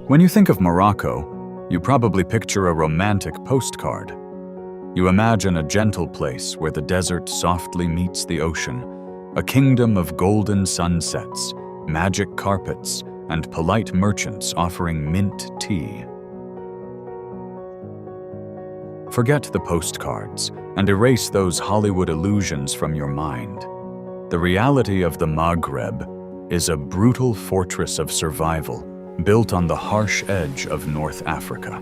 When you think of Morocco, you probably picture a romantic postcard. You imagine a gentle place where the desert softly meets the ocean, a kingdom of golden sunsets, magic carpets, and polite merchants offering mint tea. Forget the postcards and erase those Hollywood illusions from your mind. The reality of the Maghreb is a brutal fortress of survival built on the harsh edge of North Africa.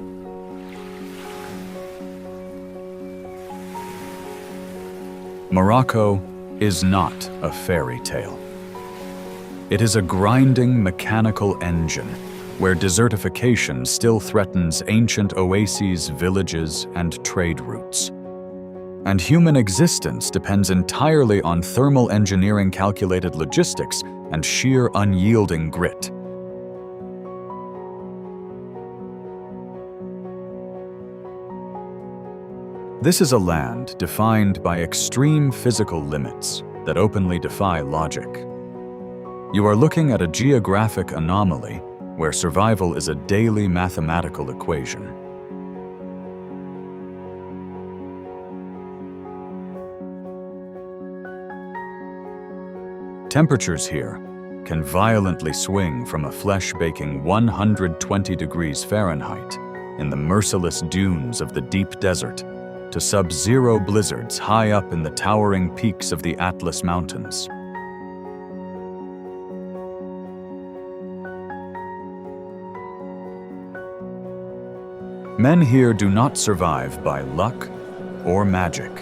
Morocco is not a fairy tale. It is a grinding mechanical engine where desertification still threatens ancient oases, villages, and trade routes. And human existence depends entirely on thermal engineering calculated logistics and sheer unyielding grit. This is a land defined by extreme physical limits that openly defy logic. You are looking at a geographic anomaly where survival is a daily mathematical equation. Temperatures here can violently swing from a flesh-baking 120 degrees Fahrenheit in the merciless dunes of the deep desert to sub-zero blizzards high up in the towering peaks of the Atlas Mountains. Men here do not survive by luck or magic.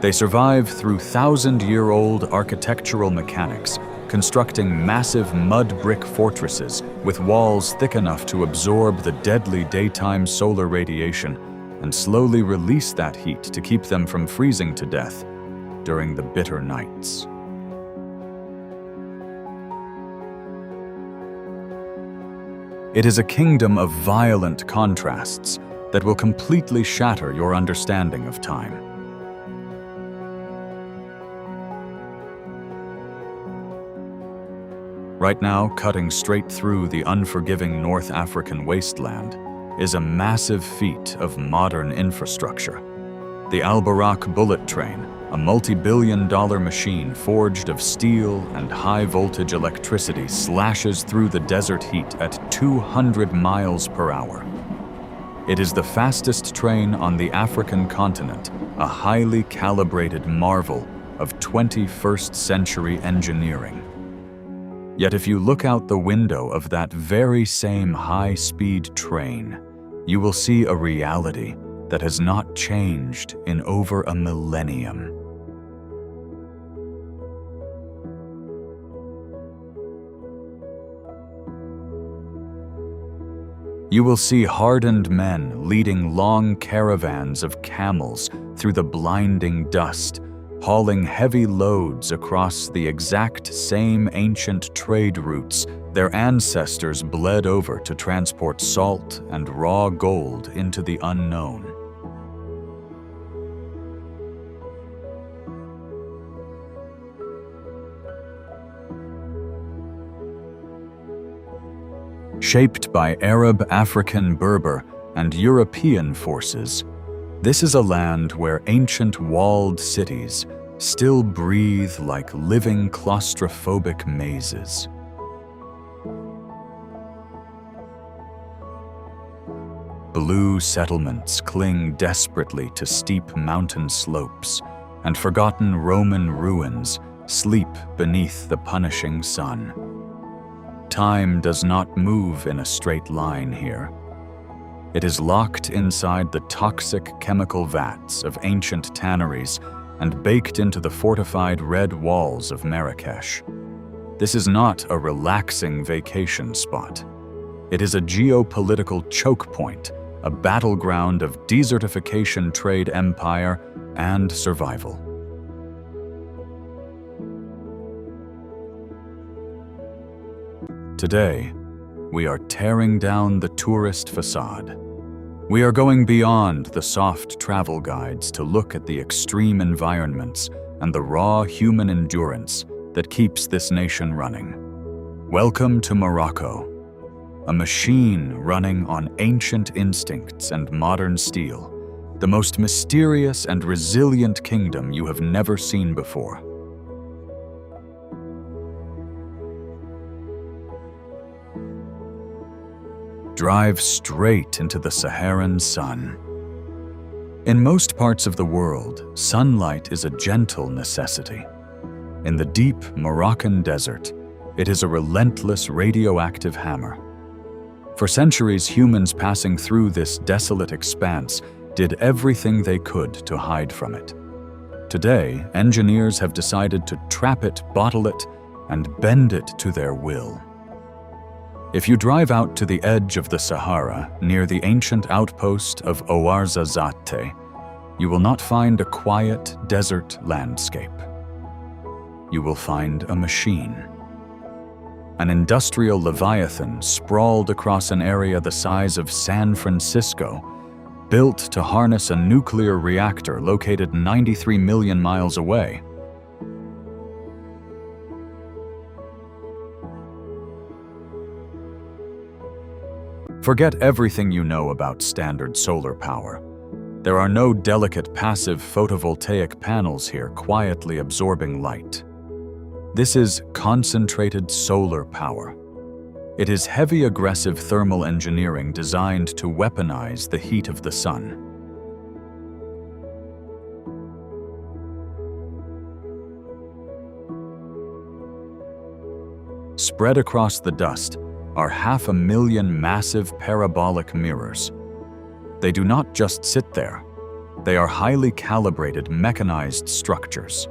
They survive through thousand-year-old architectural mechanics, constructing massive mud brick fortresses with walls thick enough to absorb the deadly daytime solar radiation and slowly release that heat to keep them from freezing to death during the bitter nights. It is a kingdom of violent contrasts that will completely shatter your understanding of time. Right now, cutting straight through the unforgiving North African wasteland is a massive feat of modern infrastructure. The Al Barak bullet train, a multi-billion-dollar machine forged of steel and high-voltage electricity, slashes through the desert heat at 200 miles per hour. It is the fastest train on the African continent, a highly calibrated marvel of 21st century engineering. Yet if you look out the window of that very same high-speed train, you will see a reality that has not changed in over a millennium. You will see hardened men leading long caravans of camels through the blinding dust, hauling heavy loads across the exact same ancient trade routes their ancestors bled over to transport salt and raw gold into the unknown. Shaped by Arab, African, Berber, and European forces, this is a land where ancient walled cities still breathe like living claustrophobic mazes. Blue settlements cling desperately to steep mountain slopes, and forgotten Roman ruins sleep beneath the punishing sun. Time does not move in a straight line here. It is locked inside the toxic chemical vats of ancient tanneries and baked into the fortified red walls of Marrakesh. This is not a relaxing vacation spot. It is a geopolitical choke point, a battleground of desertification, trade empire, and survival. Today, we are tearing down the tourist facade. We are going beyond the soft travel guides to look at the extreme environments and the raw human endurance that keeps this nation running. Welcome to Morocco, a machine running on ancient instincts and modern steel, the most mysterious and resilient kingdom you have never seen before. Drive straight into the Saharan sun. In most parts of the world, sunlight is a gentle necessity. In the deep Moroccan desert, it is a relentless radioactive hammer. For centuries, humans passing through this desolate expanse did everything they could to hide from it. Today, engineers have decided to trap it, bottle it, and bend it to their will. If you drive out to the edge of the Sahara, near the ancient outpost of Ouarzazate, you will not find a quiet desert landscape. You will find a machine. An industrial leviathan sprawled across an area the size of San Francisco, built to harness a nuclear reactor located 93 million miles away. Forget everything you know about standard solar power. There are no delicate passive photovoltaic panels here quietly absorbing light. This is concentrated solar power. It is heavy aggressive thermal engineering designed to weaponize the heat of the sun. Spread across the dust are 500,000 massive parabolic mirrors. They do not just sit there. They are highly calibrated mechanized structures.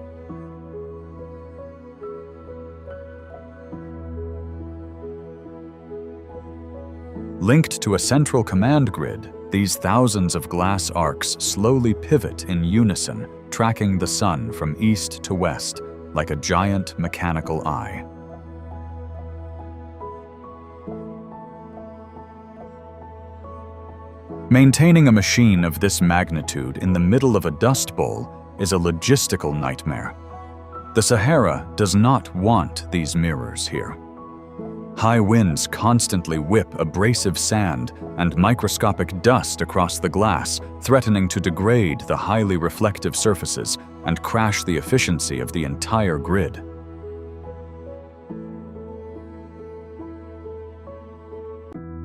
Linked to a central command grid, these thousands of glass arcs slowly pivot in unison, tracking the sun from east to west like a giant mechanical eye. Maintaining a machine of this magnitude in the middle of a dust bowl is a logistical nightmare. The Sahara does not want these mirrors here. High winds constantly whip abrasive sand and microscopic dust across the glass, threatening to degrade the highly reflective surfaces and crash the efficiency of the entire grid.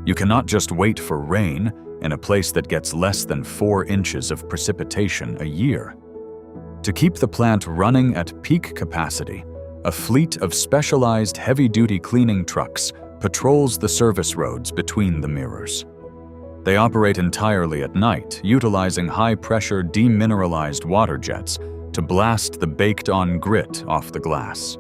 You cannot just wait for rain in a place that gets less than 4 inches of precipitation a year. To keep the plant running at peak capacity, a fleet of specialized heavy-duty cleaning trucks patrols the service roads between the mirrors. They operate entirely at night, utilizing high-pressure demineralized water jets to blast the baked-on grit off the glass.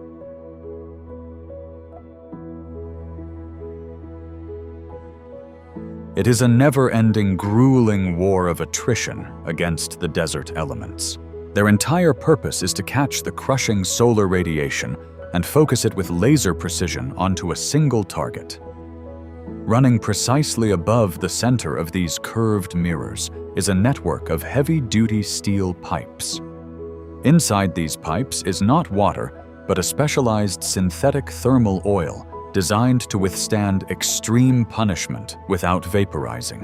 It is a never-ending, grueling war of attrition against the desert elements. Their entire purpose is to catch the crushing solar radiation and focus it with laser precision onto a single target. Running precisely above the center of these curved mirrors is a network of heavy-duty steel pipes. Inside these pipes is not water, but a specialized synthetic thermal oil designed to withstand extreme punishment without vaporizing.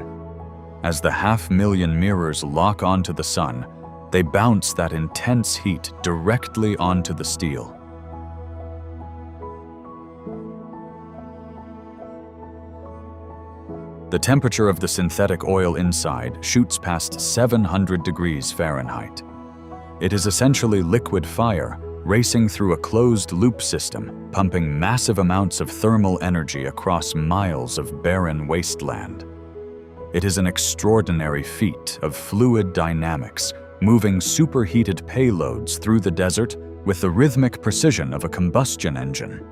As the 500,000 mirrors lock onto the sun, they bounce that intense heat directly onto the steel. The temperature of the synthetic oil inside shoots past 700 degrees Fahrenheit. It is essentially liquid fire, racing through a closed-loop system, pumping massive amounts of thermal energy across miles of barren wasteland. It is an extraordinary feat of fluid dynamics, moving superheated payloads through the desert with the rhythmic precision of a combustion engine.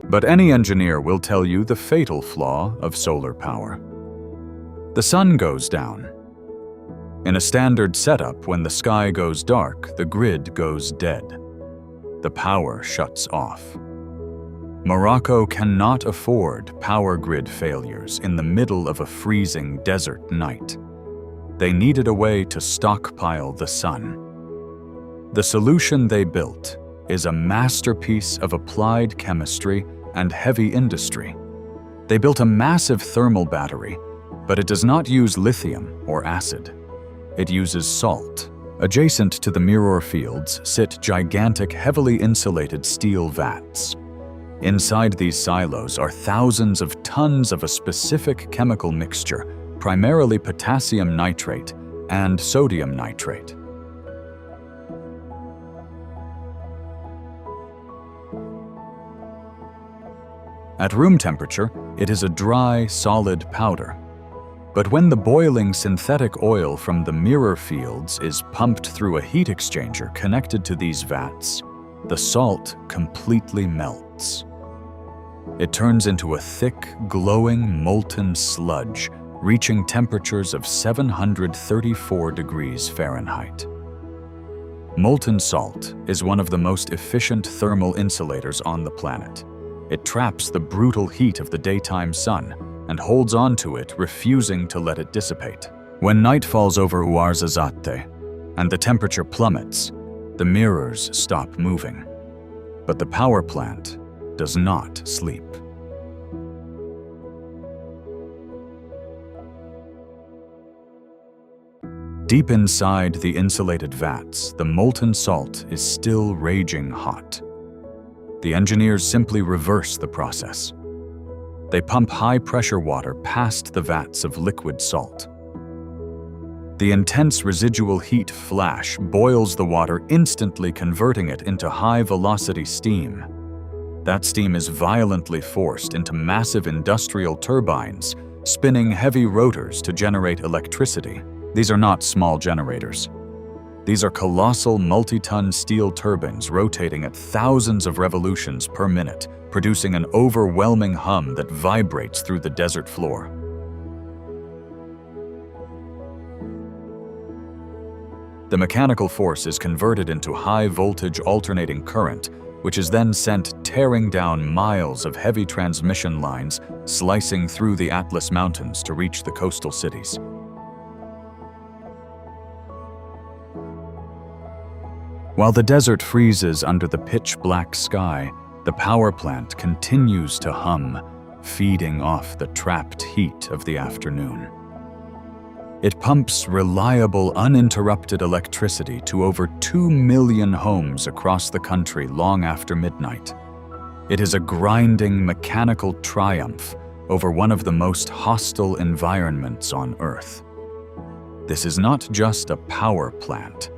But any engineer will tell you the fatal flaw of solar power. The sun goes down. In a standard setup, when the sky goes dark, the grid goes dead. The power shuts off. Morocco cannot afford power grid failures in the middle of a freezing desert night. They needed a way to stockpile the sun. The solution they built is a masterpiece of applied chemistry and heavy industry. They built a massive thermal battery, but it does not use lithium or acid. It uses salt. Adjacent to the mirror fields sit gigantic, heavily insulated steel vats. Inside these silos are thousands of tons of a specific chemical mixture, primarily potassium nitrate and sodium nitrate. At room temperature, it is a dry, solid powder. But when the boiling synthetic oil from the mirror fields is pumped through a heat exchanger connected to these vats, the salt completely melts. It turns into a thick, glowing, molten sludge, reaching temperatures of 734 degrees Fahrenheit. Molten salt is one of the most efficient thermal insulators on the planet. It traps the brutal heat of the daytime sun and holds on to it, refusing to let it dissipate. When night falls over Ouarzazate and the temperature plummets, the mirrors stop moving. But the power plant does not sleep. Deep inside the insulated vats, the molten salt is still raging hot. The engineers simply reverse the process. They pump high-pressure water past the vats of liquid salt. The intense residual heat flash boils the water, instantly converting it into high-velocity steam. That steam is violently forced into massive industrial turbines, spinning heavy rotors to generate electricity. These are not small generators. These are colossal multi-ton steel turbines rotating at thousands of revolutions per minute, producing an overwhelming hum that vibrates through the desert floor. The mechanical force is converted into high-voltage alternating current, which is then sent tearing down miles of heavy transmission lines, slicing through the Atlas Mountains to reach the coastal cities. While the desert freezes under the pitch-black sky, the power plant continues to hum, feeding off the trapped heat of the afternoon. It pumps reliable, uninterrupted electricity to over 2 million homes across the country long after midnight. It is a grinding, mechanical triumph over one of the most hostile environments on Earth. This is not just a power plant.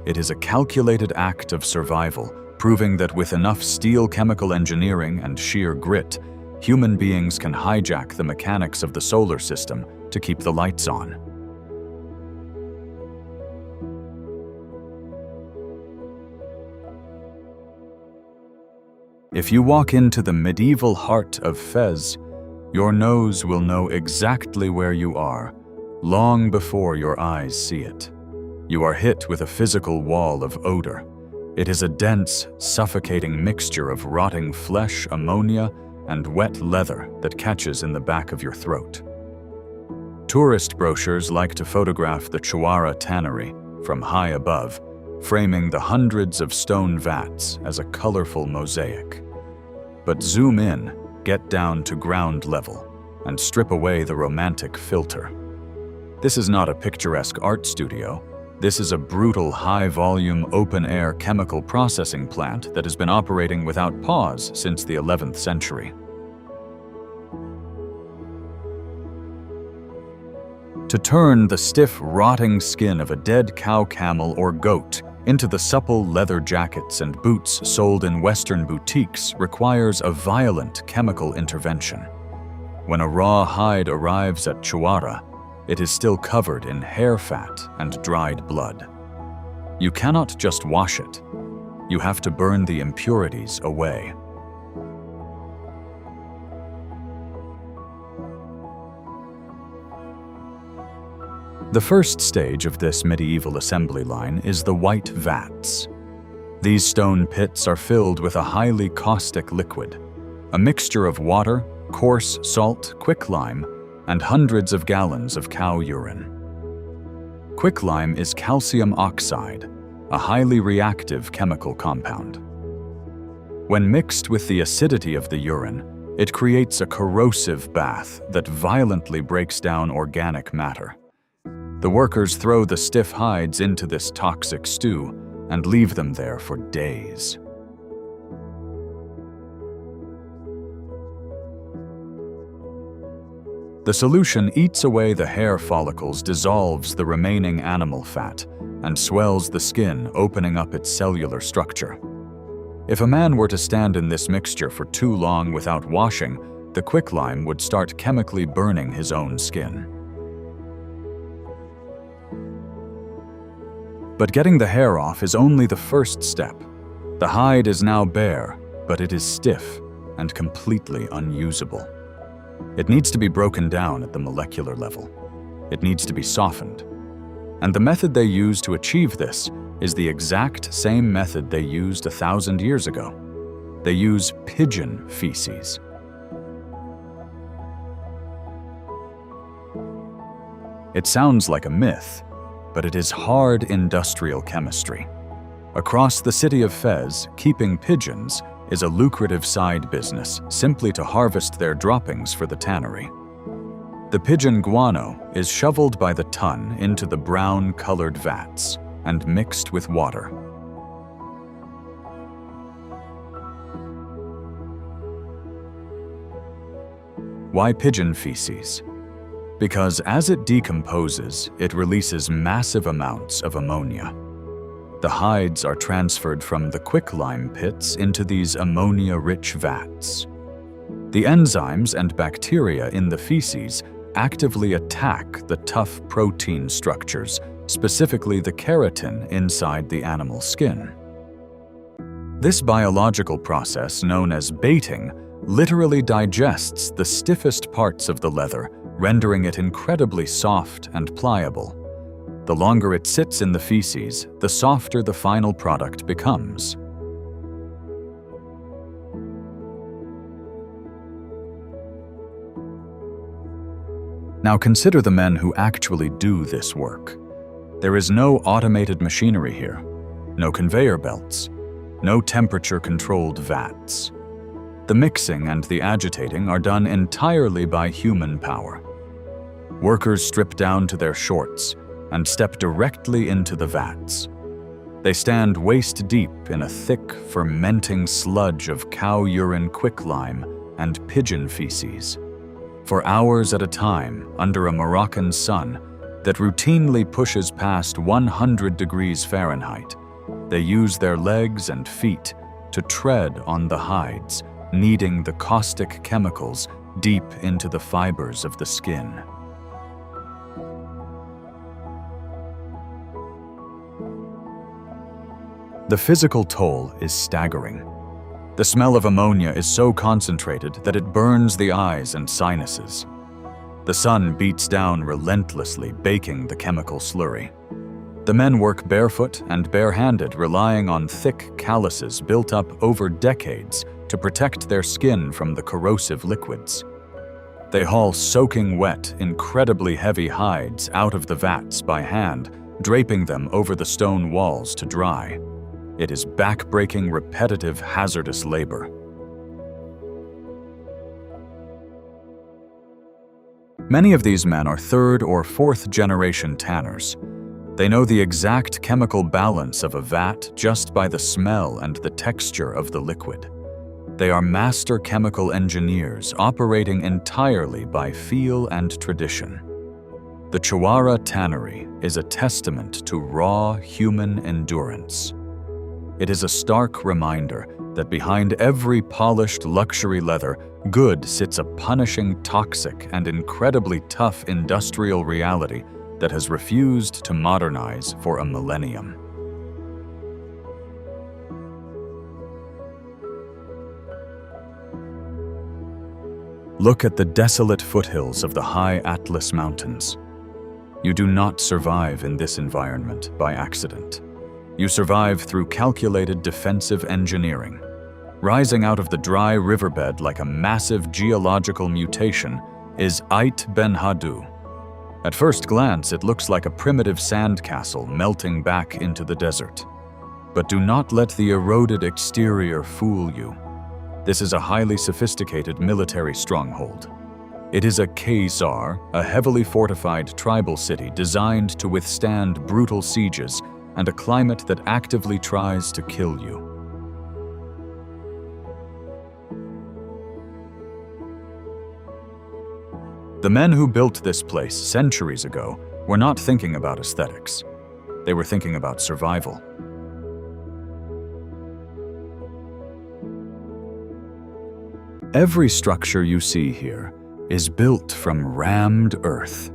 It is a calculated act of survival, proving that with enough steel chemical engineering and sheer grit, human beings can hijack the mechanics of the solar system to keep the lights on. If you walk into the medieval heart of Fez, your nose will know exactly where you are, long before your eyes see it. You are hit with a physical wall of odor. It is a dense, suffocating mixture of rotting flesh, ammonia, and wet leather that catches in the back of your throat. Tourist brochures like to photograph the Chouara tannery from high above, framing the hundreds of stone vats as a colorful mosaic. But zoom in, get down to ground level, and strip away the romantic filter. This is not a picturesque art studio. This is a brutal, high-volume, open-air chemical processing plant that has been operating without pause since the 11th century. To turn the stiff, rotting skin of a dead cow, camel, or goat into the supple leather jackets and boots sold in Western boutiques requires a violent chemical intervention. When a raw hide arrives at Chouara, it is still covered in hair fat and dried blood. You cannot just wash it. You have to burn the impurities away. The first stage of this medieval assembly line is the white vats. These stone pits are filled with a highly caustic liquid, a mixture of water, coarse salt, quicklime, and hundreds of gallons of cow urine. Quicklime is calcium oxide, a highly reactive chemical compound. When mixed with the acidity of the urine, it creates a corrosive bath that violently breaks down organic matter. The workers throw the stiff hides into this toxic stew and leave them there for days. The solution eats away the hair follicles, dissolves the remaining animal fat, and swells the skin, opening up its cellular structure. If a man were to stand in this mixture for too long without washing, the quicklime would start chemically burning his own skin. But getting the hair off is only the first step. The hide is now bare, but it is stiff and completely unusable. It needs to be broken down at the molecular level. It needs to be softened. And the method they use to achieve this is the exact same method they used 1,000 years ago. They use pigeon feces. It sounds like a myth, but it is hard industrial chemistry. Across the city of Fez, keeping pigeons is a lucrative side business simply to harvest their droppings for the tannery. The pigeon guano is shoveled by the ton into the brown-colored vats and mixed with water. Why pigeon feces? Because as it decomposes, it releases massive amounts of ammonia. The hides are transferred from the quicklime pits into these ammonia-rich vats. The enzymes and bacteria in the feces actively attack the tough protein structures, specifically the keratin inside the animal skin. This biological process, known as baiting, literally digests the stiffest parts of the leather, rendering it incredibly soft and pliable. The longer it sits in the feces, the softer the final product becomes. Now consider the men who actually do this work. There is no automated machinery here, no conveyor belts, no temperature-controlled vats. The mixing and the agitating are done entirely by human power. Workers strip down to their shorts and step directly into the vats. They stand waist-deep in a thick, fermenting sludge of cow urine quicklime and pigeon feces. For hours at a time, under a Moroccan sun that routinely pushes past 100 degrees Fahrenheit, they use their legs and feet to tread on the hides, kneading the caustic chemicals deep into the fibers of the skin. The physical toll is staggering. The smell of ammonia is so concentrated that it burns the eyes and sinuses. The sun beats down relentlessly, baking the chemical slurry. The men work barefoot and barehanded, relying on thick calluses built up over decades to protect their skin from the corrosive liquids. They haul soaking wet, incredibly heavy hides out of the vats by hand, draping them over the stone walls to dry. It is back-breaking, repetitive, hazardous labor. Many of these men are third or fourth generation tanners. They know the exact chemical balance of a vat just by the smell and the texture of the liquid. They are master chemical engineers operating entirely by feel and tradition. The Chawara Tannery is a testament to raw human endurance. It is a stark reminder that behind every polished luxury leather good sits a punishing, toxic, and incredibly tough industrial reality that has refused to modernize for a millennium. Look at the desolate foothills of the high Atlas Mountains. You do not survive in this environment by accident. You survive through calculated defensive engineering. Rising out of the dry riverbed like a massive geological mutation is Ait Ben Haddou. At first glance, it looks like a primitive sandcastle melting back into the desert. But do not let the eroded exterior fool you. This is a highly sophisticated military stronghold. It is a Khazar, a heavily fortified tribal city designed to withstand brutal sieges and a climate that actively tries to kill you. The men who built this place centuries ago were not thinking about aesthetics. They were thinking about survival. Every structure you see here is built from rammed earth.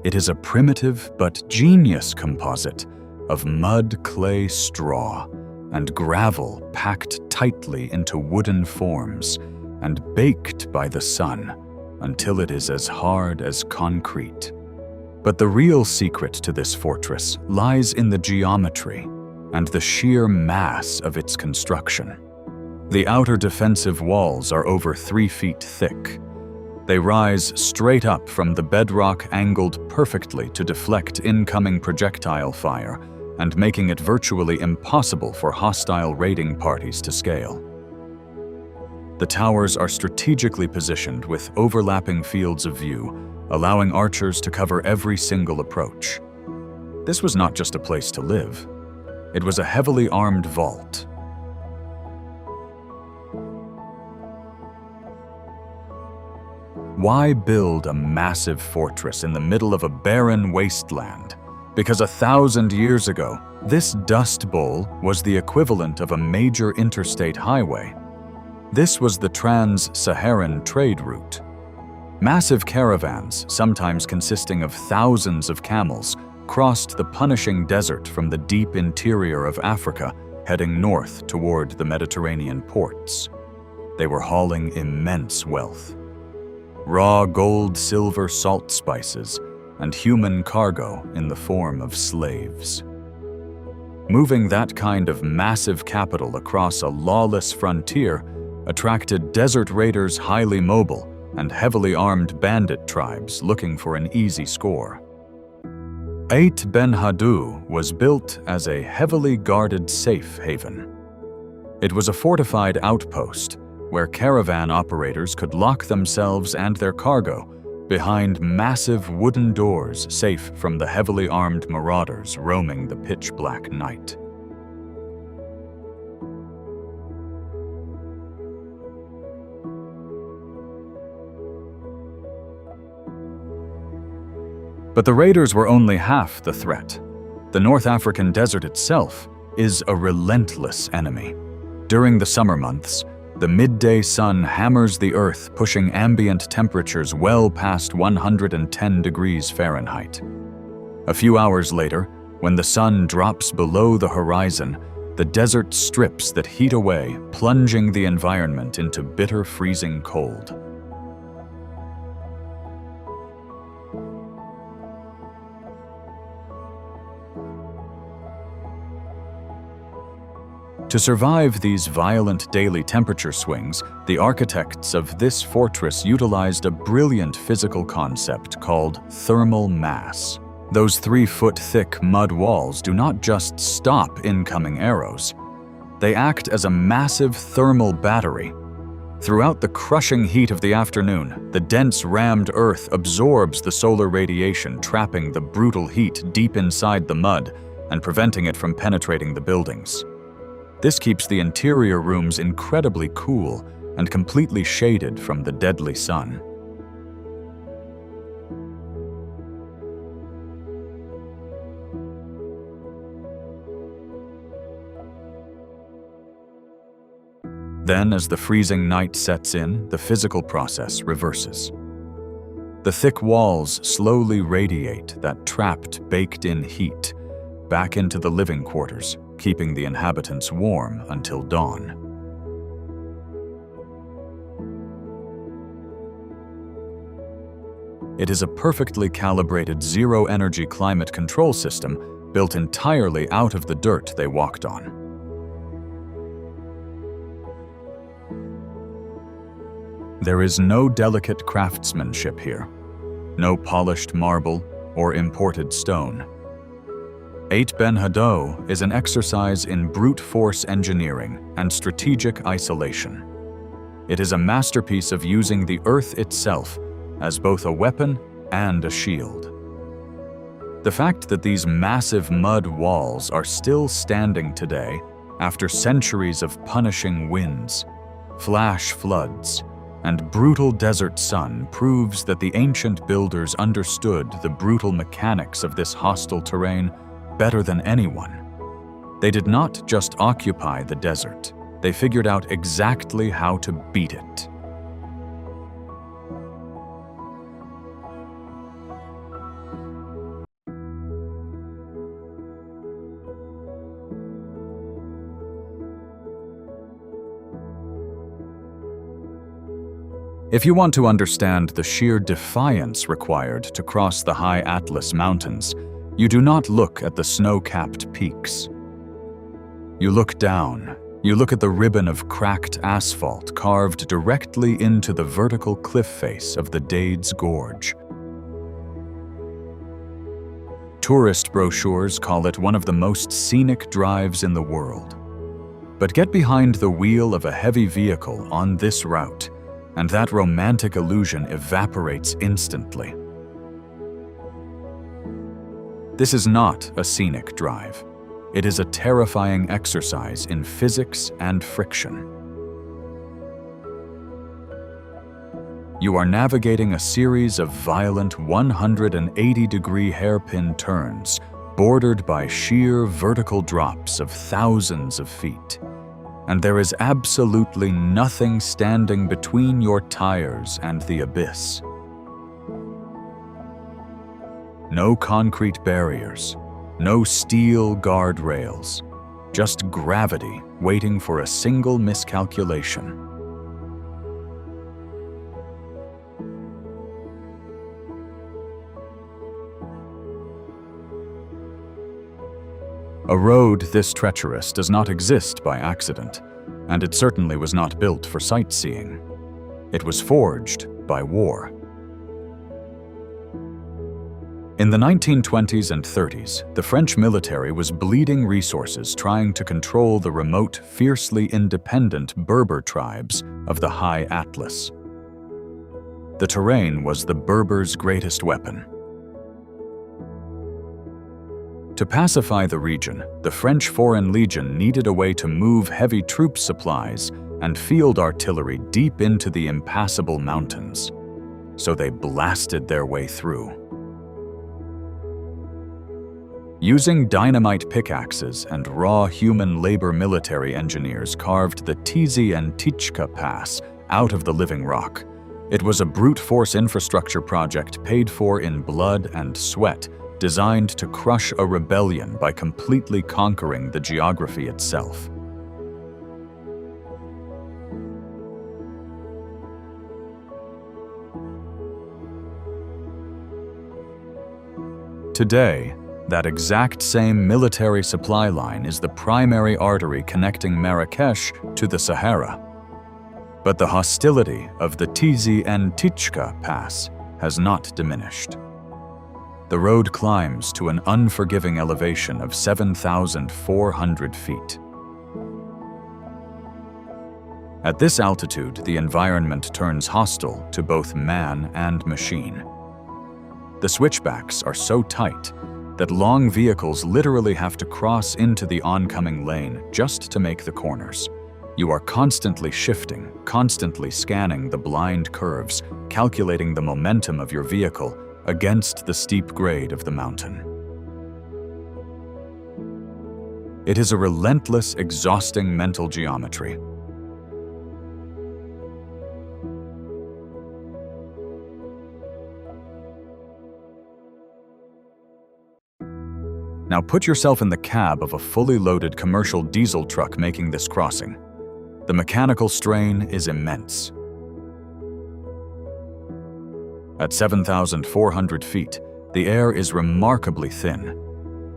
It is a primitive but genius composite of mud, clay, straw, and gravel packed tightly into wooden forms and baked by the sun until it is as hard as concrete. But the real secret to this fortress lies in the geometry and the sheer mass of its construction. The outer defensive walls are over 3 feet thick. They rise straight up from the bedrock, angled perfectly to deflect incoming projectile fire and making it virtually impossible for hostile raiding parties to scale. The towers are strategically positioned with overlapping fields of view, allowing archers to cover every single approach. This was not just a place to live. It was a heavily armed vault. Why build a massive fortress in the middle of a barren wasteland? Because 1,000 years ago, this dust bowl was the equivalent of a major interstate highway. This was the trans-Saharan trade route. Massive caravans, sometimes consisting of thousands of camels, crossed the punishing desert from the deep interior of Africa, heading north toward the Mediterranean ports. They were hauling immense wealth. Raw gold, silver, salt spices, and human cargo in the form of slaves. Moving that kind of massive capital across a lawless frontier attracted desert raiders highly mobile and heavily armed bandit tribes looking for an easy score. Ait Ben Haddou was built as a heavily guarded safe haven. It was a fortified outpost where caravan operators could lock themselves and their cargo behind massive wooden doors safe from the heavily armed marauders roaming the pitch-black night. But the raiders were only half the threat. The North African desert itself is a relentless enemy. During the summer months, the midday sun hammers the earth, pushing ambient temperatures well past 110 degrees Fahrenheit. A few hours later, when the sun drops below the horizon, the desert strips that heat away, plunging the environment into bitter freezing cold. To survive these violent daily temperature swings, the architects of this fortress utilized a brilliant physical concept called thermal mass. Those 3-foot-thick mud walls do not just stop incoming arrows. They act as a massive thermal battery. Throughout the crushing heat of the afternoon, the dense rammed earth absorbs the solar radiation, trapping the brutal heat deep inside the mud and preventing it from penetrating the buildings. This keeps the interior rooms incredibly cool and completely shaded from the deadly sun. Then, as the freezing night sets in, the physical process reverses. The thick walls slowly radiate that trapped, baked-in heat back into the living quarters, keeping the inhabitants warm until dawn. It is a perfectly calibrated zero-energy climate control system built entirely out of the dirt they walked on. There is no delicate craftsmanship here, no polished marble or imported stone. 8 Ben Hadot is an exercise in brute force engineering and strategic isolation. It is a masterpiece of using the Earth itself as both a weapon and a shield. The fact that these massive mud walls are still standing today after centuries of punishing winds, flash floods, and brutal desert sun proves that the ancient builders understood the brutal mechanics of this hostile terrain better than anyone. They did not just occupy the desert, they figured out exactly how to beat it. If you want to understand the sheer defiance required to cross the high Atlas Mountains, you do not look at the snow-capped peaks. You look down. You look at the ribbon of cracked asphalt carved directly into the vertical cliff face of the Dades Gorge. Tourist brochures call it one of the most scenic drives in the world. But get behind the wheel of a heavy vehicle on this route, and that romantic illusion evaporates instantly. This is not a scenic drive. It is a terrifying exercise in physics and friction. You are navigating a series of violent 180-degree hairpin turns, bordered by sheer vertical drops of thousands of feet. And there is absolutely nothing standing between your tires and the abyss. No concrete barriers, no steel guardrails, just gravity waiting for a single miscalculation. A road this treacherous does not exist by accident, and it certainly was not built for sightseeing. It was forged by war. In the 1920s and 30s, the French military was bleeding resources trying to control the remote, fiercely independent Berber tribes of the High Atlas. The terrain was the Berbers' greatest weapon. To pacify the region, the French Foreign Legion needed a way to move heavy troop supplies and field artillery deep into the impassable mountains. So they blasted their way through. Using dynamite pickaxes and raw human labor, military engineers carved the Tizi and Tichka Pass out of the living rock. It was a brute force infrastructure project paid for in blood and sweat, designed to crush a rebellion by completely conquering the geography itself. Today, that exact same military supply line is the primary artery connecting Marrakesh to the Sahara. But the hostility of the Tizi and Tichka Pass has not diminished. The road climbs to an unforgiving elevation of 7,400 feet. At this altitude, the environment turns hostile to both man and machine. The switchbacks are so tight that long vehicles literally have to cross into the oncoming lane just to make the corners. You are constantly shifting, constantly scanning the blind curves, calculating the momentum of your vehicle against the steep grade of the mountain. It is a relentless, exhausting mental geometry. Now put yourself in the cab of a fully loaded commercial diesel truck making this crossing. The mechanical strain is immense. At 7,400 feet, the air is remarkably thin.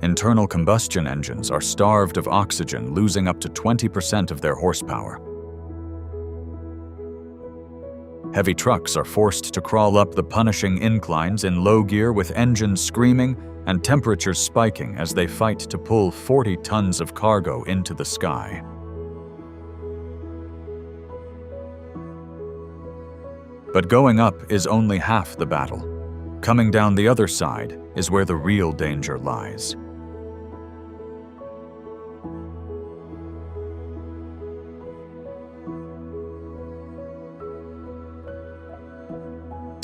Internal combustion engines are starved of oxygen, losing up to 20% of their horsepower. Heavy trucks are forced to crawl up the punishing inclines in low gear with engines screaming and temperatures spiking as they fight to pull 40 tons of cargo into the sky. But going up is only half the battle. Coming down the other side is where the real danger lies.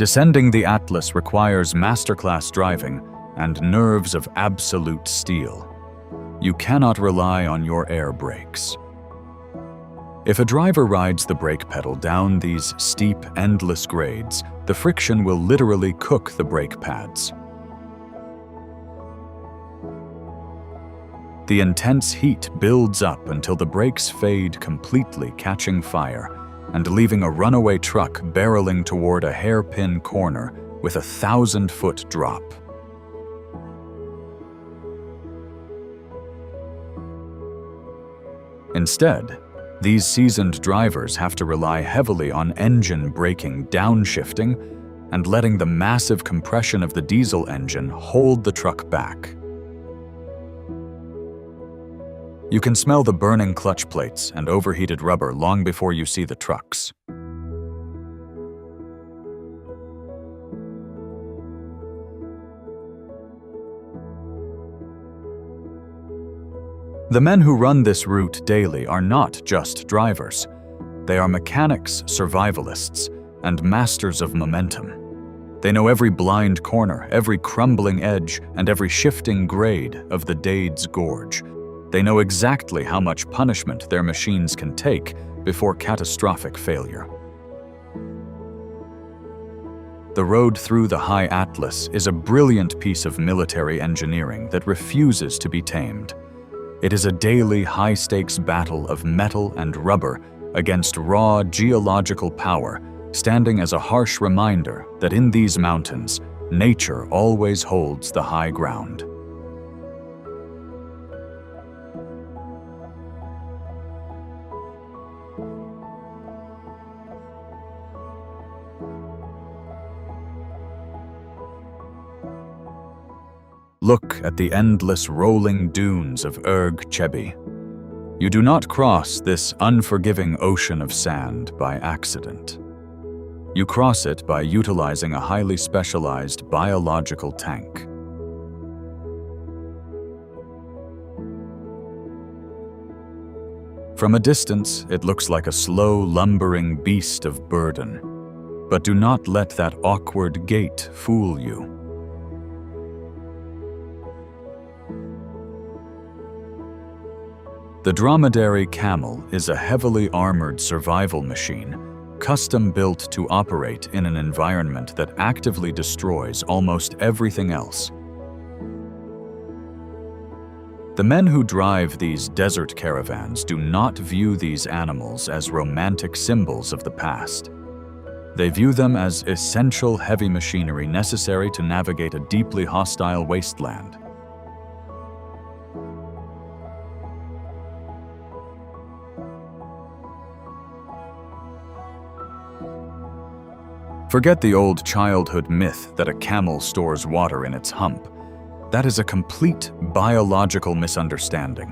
Descending the Atlas requires masterclass driving and nerves of absolute steel. You cannot rely on your air brakes. If a driver rides the brake pedal down these steep, endless grades, the friction will literally cook the brake pads. The intense heat builds up until the brakes fade completely, catching fire and leaving a runaway truck barreling toward a hairpin corner with a 1,000-foot drop. Instead, these seasoned drivers have to rely heavily on engine braking, downshifting, and letting the massive compression of the diesel engine hold the truck back. You can smell the burning clutch plates and overheated rubber long before you see the trucks. The men who run this route daily are not just drivers. They are mechanics, survivalists, and masters of momentum. They know every blind corner, every crumbling edge, and every shifting grade of the Dade's Gorge. They know exactly how much punishment their machines can take before catastrophic failure. The road through the high Atlas is a brilliant piece of military engineering that refuses to be tamed. It is a daily high-stakes battle of metal and rubber against raw geological power, standing as a harsh reminder that in these mountains, nature always holds the high ground. Look at the endless rolling dunes of Erg Chebi. You do not cross this unforgiving ocean of sand by accident. You cross it by utilizing a highly specialized biological tank. From a distance, it looks like a slow, lumbering beast of burden. But do not let that awkward gait fool you. The dromedary camel is a heavily armored survival machine, custom-built to operate in an environment that actively destroys almost everything else. The men who drive these desert caravans do not view these animals as romantic symbols of the past. They view them as essential heavy machinery necessary to navigate a deeply hostile wasteland. Forget the old childhood myth that a camel stores water in its hump. That is a complete biological misunderstanding.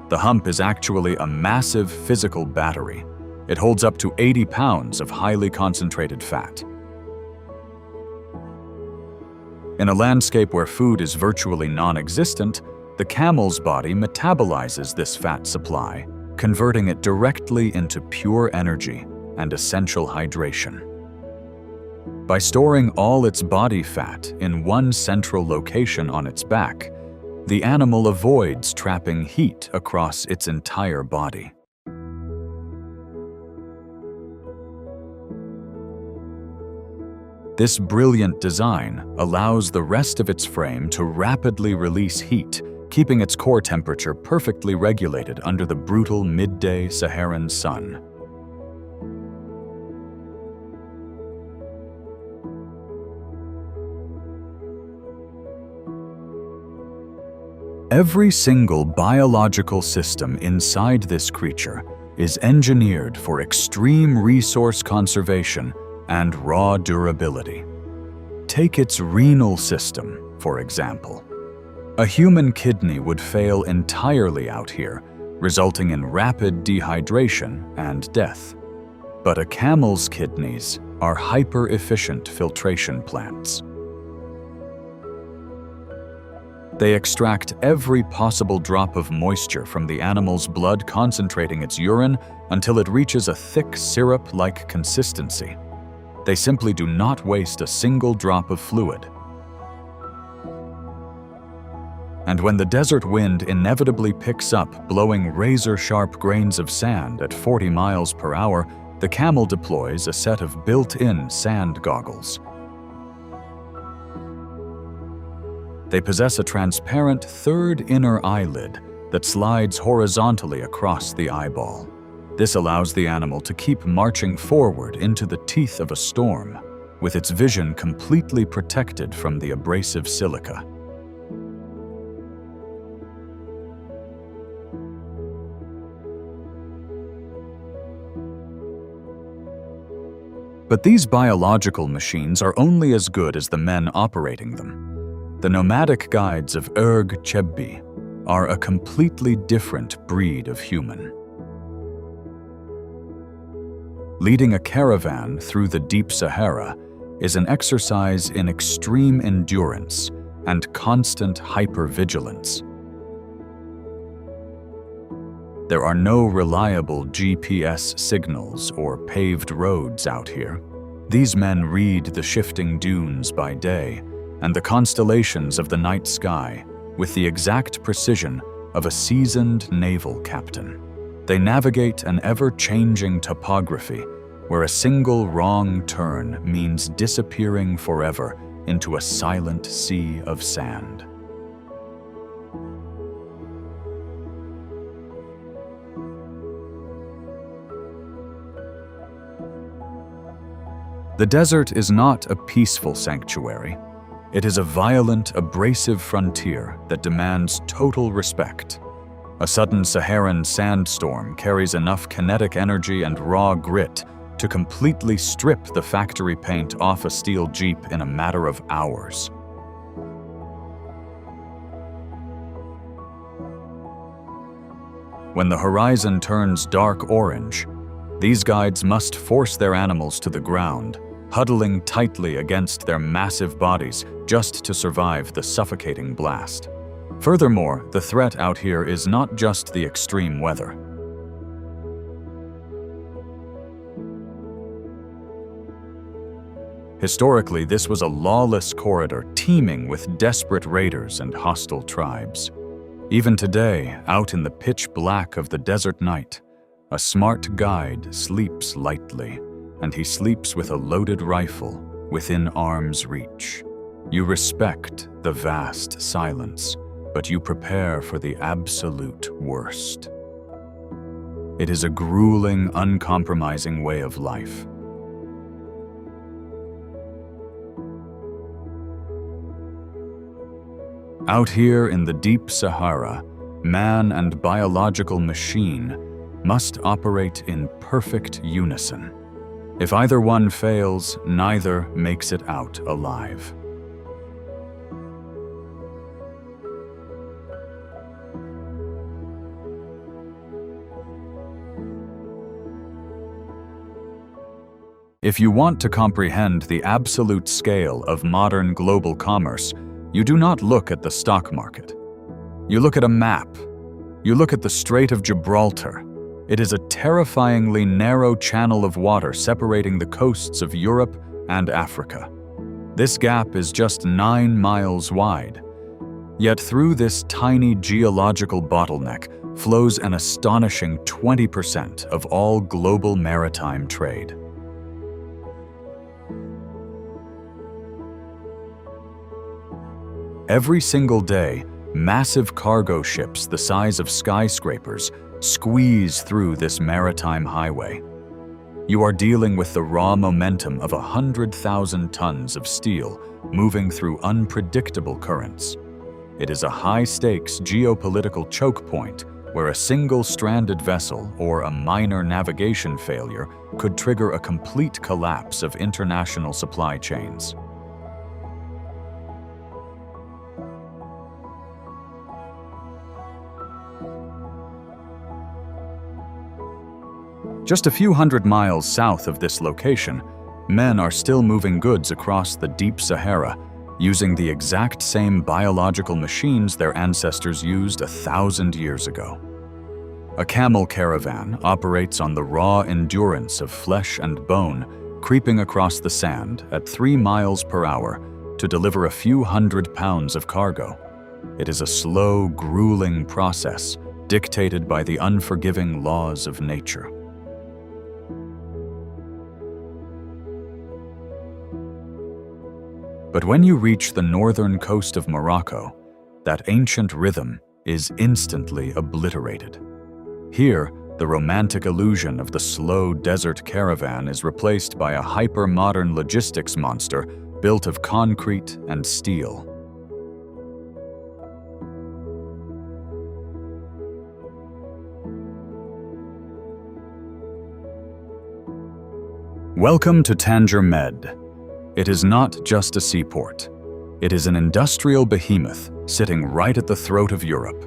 The hump is actually a massive physical battery. It holds up to 80 pounds of highly concentrated fat. In a landscape where food is virtually non-existent, the camel's body metabolizes this fat supply, converting it directly into pure energy and essential hydration. By storing all its body fat in one central location on its back, the animal avoids trapping heat across its entire body. This brilliant design allows the rest of its frame to rapidly release heat, keeping its core temperature perfectly regulated under the brutal midday Saharan sun. Every single biological system inside this creature is engineered for extreme resource conservation and raw durability. Take its renal system, for example. A human kidney would fail entirely out here, resulting in rapid dehydration and death. But a camel's kidneys are hyper-efficient filtration plants. They extract every possible drop of moisture from the animal's blood, concentrating its urine until it reaches a thick syrup-like consistency. They simply do not waste a single drop of fluid. And when the desert wind inevitably picks up, blowing razor-sharp grains of sand at 40 miles per hour, the camel deploys a set of built-in sand goggles. They possess a transparent third inner eyelid that slides horizontally across the eyeball. This allows the animal to keep marching forward into the teeth of a storm, with its vision completely protected from the abrasive silica. But these biological machines are only as good as the men operating them. The nomadic guides of Erg Chebbi are a completely different breed of human. Leading a caravan through the deep Sahara is an exercise in extreme endurance and constant hypervigilance. There are no reliable GPS signals or paved roads out here. These men read the shifting dunes by day and the constellations of the night sky with the exact precision of a seasoned naval captain. They navigate an ever-changing topography where a single wrong turn means disappearing forever into a silent sea of sand. The desert is not a peaceful sanctuary. It is a violent, abrasive frontier that demands total respect. A sudden Saharan sandstorm carries enough kinetic energy and raw grit to completely strip the factory paint off a steel Jeep in a matter of hours. When the horizon turns dark orange, these guides must force their animals to the ground, huddling tightly against their massive bodies just to survive the suffocating blast. Furthermore, the threat out here is not just the extreme weather. Historically, this was a lawless corridor teeming with desperate raiders and hostile tribes. Even today, out in the pitch black of the desert night, a smart guide sleeps lightly, and he sleeps with a loaded rifle within arm's reach. You respect the vast silence, but you prepare for the absolute worst. It is a grueling, uncompromising way of life. Out here in the deep Sahara, man and biological machine must operate in perfect unison. If either one fails, neither makes it out alive. If you want to comprehend the absolute scale of modern global commerce, you do not look at the stock market. You look at a map. You look at the Strait of Gibraltar. It is a terrifyingly narrow channel of water separating the coasts of Europe and Africa. This gap is just 9 miles wide. Yet through this tiny geological bottleneck flows an astonishing 20% of all global maritime trade. Every single day, massive cargo ships the size of skyscrapers squeeze through this maritime highway. You are dealing with the raw momentum of 100,000 tons of steel moving through unpredictable currents. It is a high-stakes geopolitical choke point where a single stranded vessel or a minor navigation failure could trigger a complete collapse of international supply chains. Just a few hundred miles south of this location, men are still moving goods across the deep Sahara, using the exact same biological machines their ancestors used 1,000 years ago. A camel caravan operates on the raw endurance of flesh and bone, creeping across the sand at 3 miles per hour to deliver a few hundred pounds of cargo. It is a slow, grueling process dictated by the unforgiving laws of nature. But when you reach the northern coast of Morocco, that ancient rhythm is instantly obliterated. Here, the romantic illusion of the slow desert caravan is replaced by a hyper-modern logistics monster built of concrete and steel. Welcome to Tanger Med. It is not just a seaport. It is an industrial behemoth sitting right at the throat of Europe.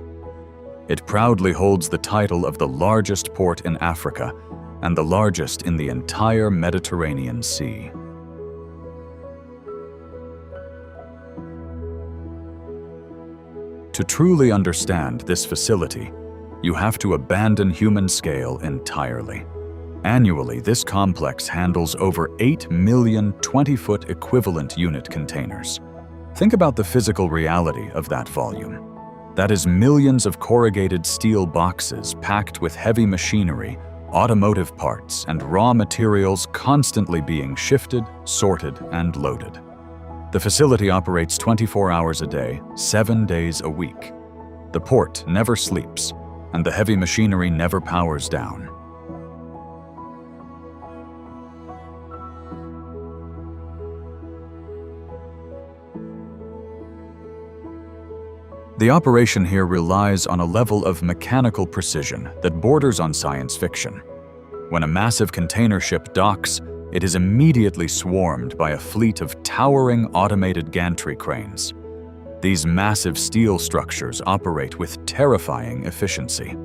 It proudly holds the title of the largest port in Africa and the largest in the entire Mediterranean Sea. To truly understand this facility, you have to abandon human scale entirely. Annually, this complex handles over 8 million 20-foot equivalent unit containers. Think about the physical reality of that volume. That is millions of corrugated steel boxes packed with heavy machinery, automotive parts, and raw materials constantly being shifted, sorted, and loaded. The facility operates 24 hours a day, 7 days a week. The port never sleeps, and the heavy machinery never powers down. The operation here relies on a level of mechanical precision that borders on science fiction. When a massive container ship docks, it is immediately swarmed by a fleet of towering automated gantry cranes. These massive steel structures operate with terrifying efficiency.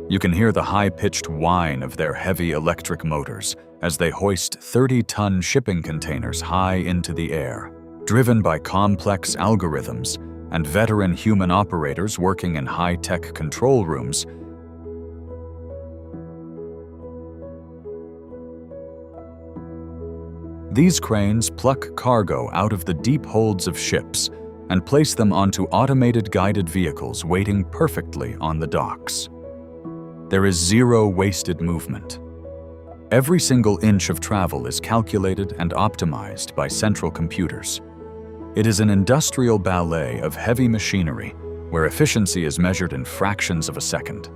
You can hear the high-pitched whine of their heavy electric motors as they hoist 30-ton shipping containers high into the air, driven by complex algorithms and veteran human operators working in high-tech control rooms. These cranes pluck cargo out of the deep holds of ships and place them onto automated guided vehicles waiting perfectly on the docks. There is zero wasted movement. Every single inch of travel is calculated and optimized by central computers. It is an industrial ballet of heavy machinery where efficiency is measured in fractions of a second.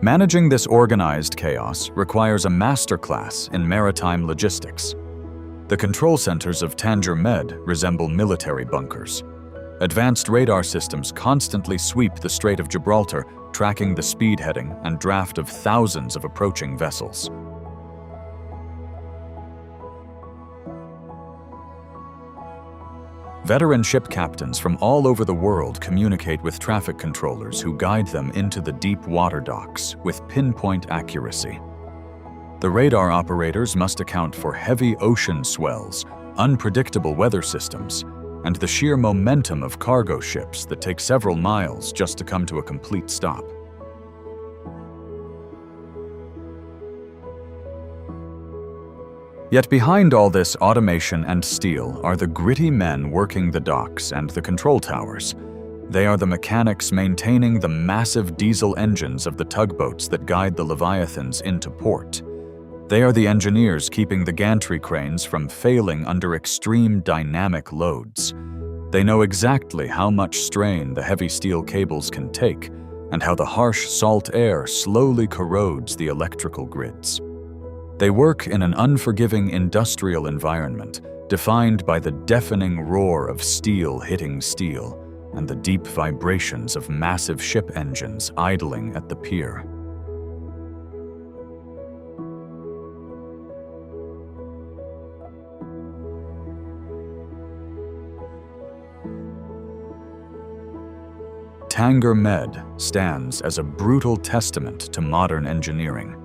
Managing this organized chaos requires a masterclass in maritime logistics. The control centers of Tanger Med resemble military bunkers. Advanced radar systems constantly sweep the Strait of Gibraltar, tracking the speed heading and draft of thousands of approaching vessels. Veteran ship captains from all over the world communicate with traffic controllers who guide them into the deep water docks with pinpoint accuracy. The radar operators must account for heavy ocean swells, unpredictable weather systems, and the sheer momentum of cargo ships that take several miles just to come to a complete stop. Yet behind all this automation and steel are the gritty men working the docks and the control towers. They are the mechanics maintaining the massive diesel engines of the tugboats that guide the Leviathans into port. They are the engineers keeping the gantry cranes from failing under extreme dynamic loads. They know exactly how much strain the heavy steel cables can take and how the harsh salt air slowly corrodes the electrical grids. They work in an unforgiving industrial environment defined by the deafening roar of steel hitting steel and the deep vibrations of massive ship engines idling at the pier. Tanger Med stands as a brutal testament to modern engineering.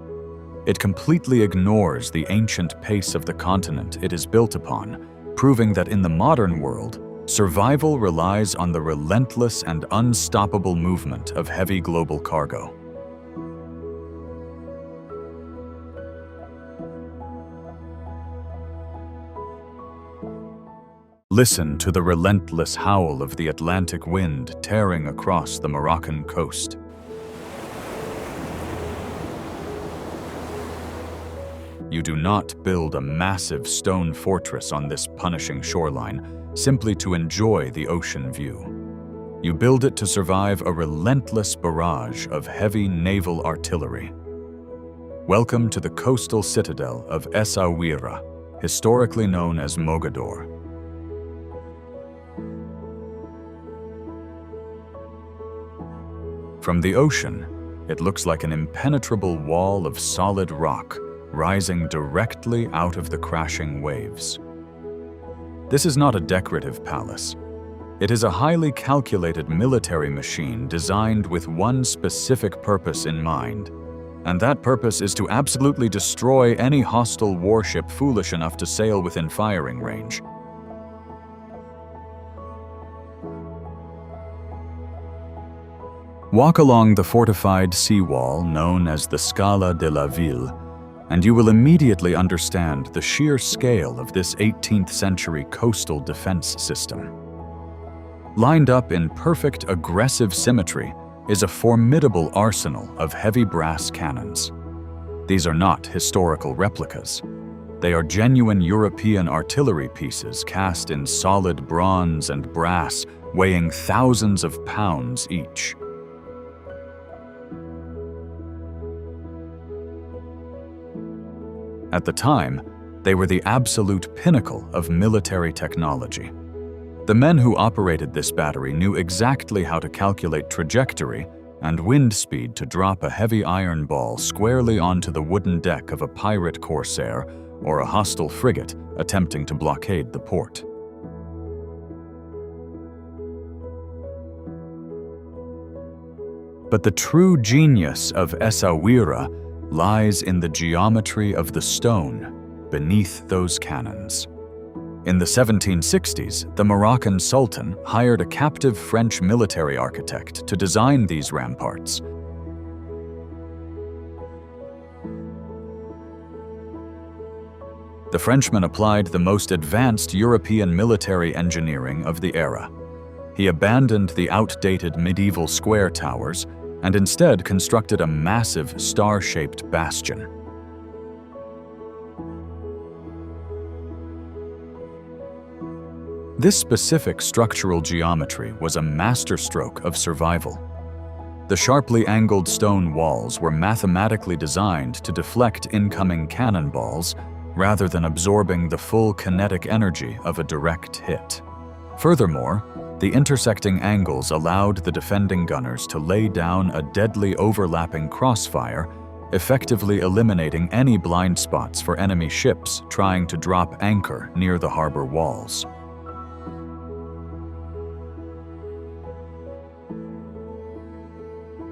It completely ignores the ancient pace of the continent it is built upon, proving that in the modern world, survival relies on the relentless and unstoppable movement of heavy global cargo. Listen to the relentless howl of the Atlantic wind tearing across the Moroccan coast. You do not build a massive stone fortress on this punishing shoreline simply to enjoy the ocean view. You build it to survive a relentless barrage of heavy naval artillery. Welcome to the coastal citadel of Essaouira, historically known as Mogador. From the ocean, it looks like an impenetrable wall of solid rock rising directly out of the crashing waves. This is not a decorative palace. It is a highly calculated military machine designed with one specific purpose in mind, and that purpose is to absolutely destroy any hostile warship foolish enough to sail within firing range. Walk along the fortified seawall known as the Scala de la Ville, and you will immediately understand the sheer scale of this 18th century coastal defense system. Lined up in perfect aggressive symmetry is a formidable arsenal of heavy brass cannons. These are not historical replicas. They are genuine European artillery pieces cast in solid bronze and brass, weighing thousands of pounds each. At the time, they were the absolute pinnacle of military technology. The men who operated this battery knew exactly how to calculate trajectory and wind speed to drop a heavy iron ball squarely onto the wooden deck of a pirate corsair or a hostile frigate attempting to blockade the port. But the true genius of Essaouira lies in the geometry of the stone beneath those cannons. In the 1760s, the Moroccan Sultan hired a captive French military architect to design these ramparts. The Frenchman applied the most advanced European military engineering of the era. He abandoned the outdated medieval square towers and instead constructed a massive star-shaped bastion. This specific structural geometry was a masterstroke of survival. The sharply angled stone walls were mathematically designed to deflect incoming cannonballs rather than absorbing the full kinetic energy of a direct hit. Furthermore, the intersecting angles allowed the defending gunners to lay down a deadly overlapping crossfire, effectively eliminating any blind spots for enemy ships trying to drop anchor near the harbor walls.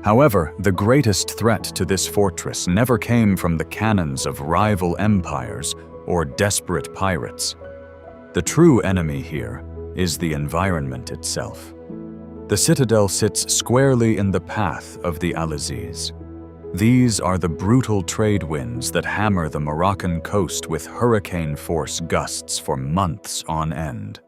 However, the greatest threat to this fortress never came from the cannons of rival empires or desperate pirates. The true enemy here is the environment itself. The citadel sits squarely in the path of the Al-Aziz. These are the brutal trade winds that hammer the Moroccan coast with hurricane-force gusts for months on end.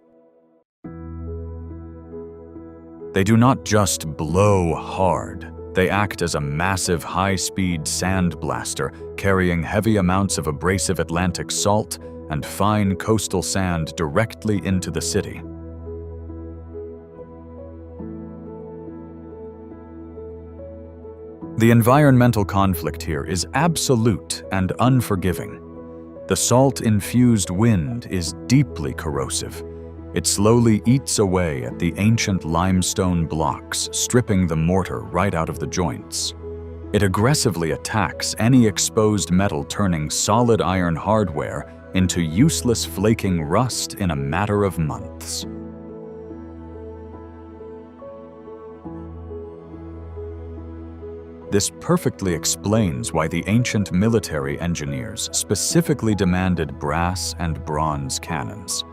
They do not just blow hard. They act as a massive high-speed sand blaster carrying heavy amounts of abrasive Atlantic salt and fine coastal sand directly into the city. The environmental conflict here is absolute and unforgiving. The salt-infused wind is deeply corrosive. It slowly eats away at the ancient limestone blocks, stripping the mortar right out of the joints. It aggressively attacks any exposed metal, turning solid iron hardware into useless flaking rust in a matter of months. This perfectly explains why the ancient military engineers specifically demanded brass and bronze cannons.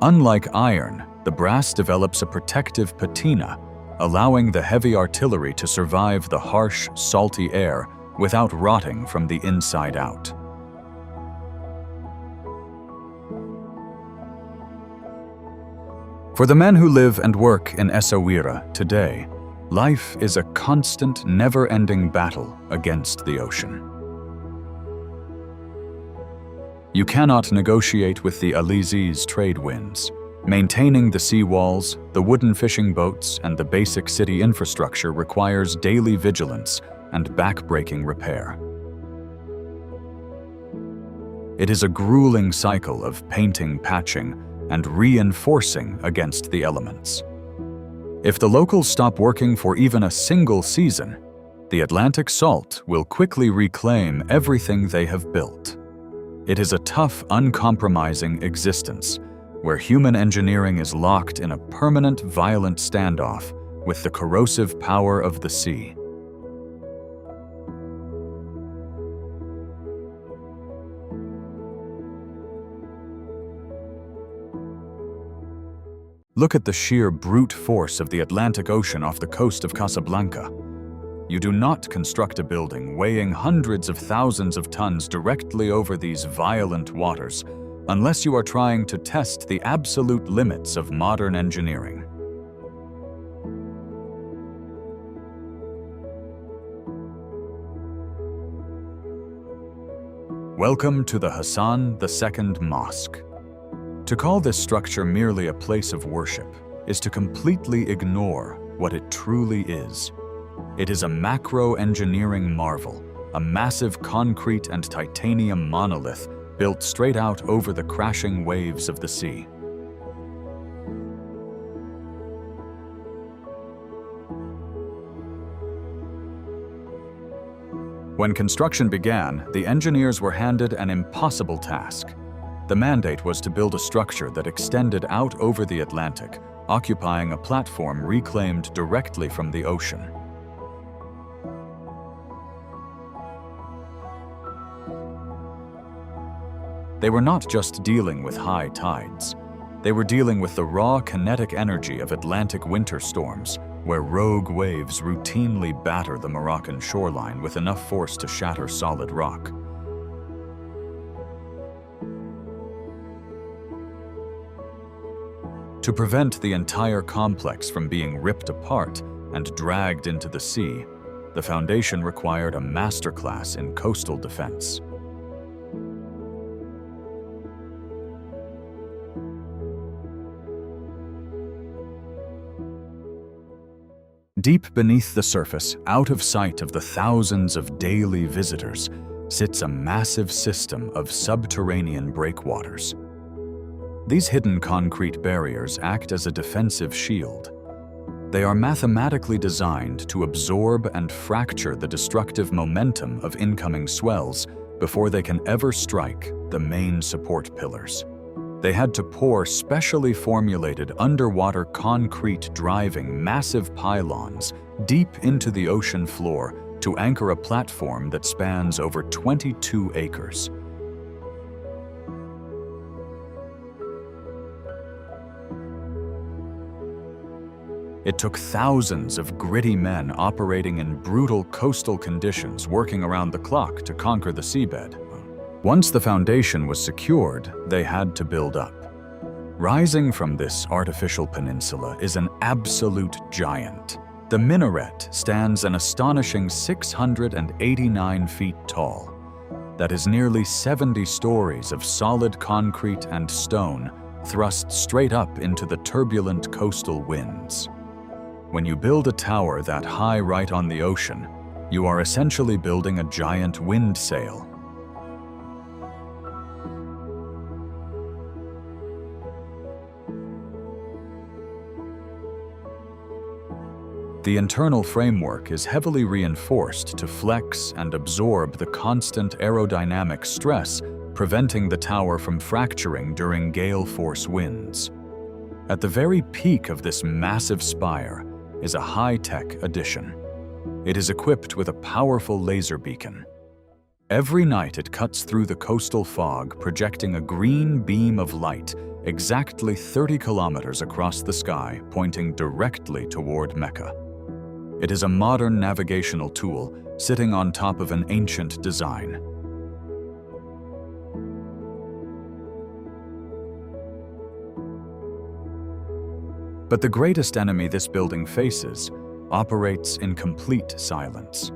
Unlike iron, the brass develops a protective patina, allowing the heavy artillery to survive the harsh, salty air without rotting from the inside out. For the men who live and work in Essaouira today, life is a constant, never-ending battle against the ocean. You cannot negotiate with the Alizi's trade winds. Maintaining the seawalls, the wooden fishing boats, and the basic city infrastructure requires daily vigilance and back-breaking repair. It is a grueling cycle of painting, patching, and reinforcing against the elements. If the locals stop working for even a single season, the Atlantic salt will quickly reclaim everything they have built. It is a tough, uncompromising existence, where human engineering is locked in a permanent, violent standoff with the corrosive power of the sea. Look at the sheer brute force of the Atlantic Ocean off the coast of Casablanca. You do not construct a building weighing hundreds of thousands of tons directly over these violent waters unless you are trying to test the absolute limits of modern engineering. Welcome to the Hassan II Mosque. To call this structure merely a place of worship is to completely ignore what it truly is. It is a macro-engineering marvel, a massive concrete and titanium monolith built straight out over the crashing waves of the sea. When construction began, the engineers were handed an impossible task. The mandate was to build a structure that extended out over the Atlantic, occupying a platform reclaimed directly from the ocean. They were not just dealing with high tides. They were dealing with the raw kinetic energy of Atlantic winter storms, where rogue waves routinely batter the Moroccan shoreline with enough force to shatter solid rock. To prevent the entire complex from being ripped apart and dragged into the sea, the foundation required a masterclass in coastal defense. Deep beneath the surface, out of sight of the thousands of daily visitors, sits a massive system of subterranean breakwaters. These hidden concrete barriers act as a defensive shield. They are mathematically designed to absorb and fracture the destructive momentum of incoming swells before they can ever strike the main support pillars. They had to pour specially formulated underwater concrete driving massive pylons deep into the ocean floor to anchor a platform that spans over 22 acres. It took thousands of gritty men operating in brutal coastal conditions working around the clock to conquer the seabed. Once the foundation was secured, they had to build up. Rising from this artificial peninsula is an absolute giant. The minaret stands an astonishing 689 feet tall. That is nearly 70 stories of solid concrete and stone thrust straight up into the turbulent coastal winds. When you build a tower that high right on the ocean, you are essentially building a giant wind sail. The internal framework is heavily reinforced to flex and absorb the constant aerodynamic stress, preventing the tower from fracturing during gale force winds. At the very peak of this massive spire is a high-tech addition. It is equipped with a powerful laser beacon. Every night it cuts through the coastal fog, projecting a green beam of light exactly 30 kilometers across the sky, pointing directly toward Mecca. It is a modern navigational tool sitting on top of an ancient design. But the greatest enemy this building faces operates in complete silence.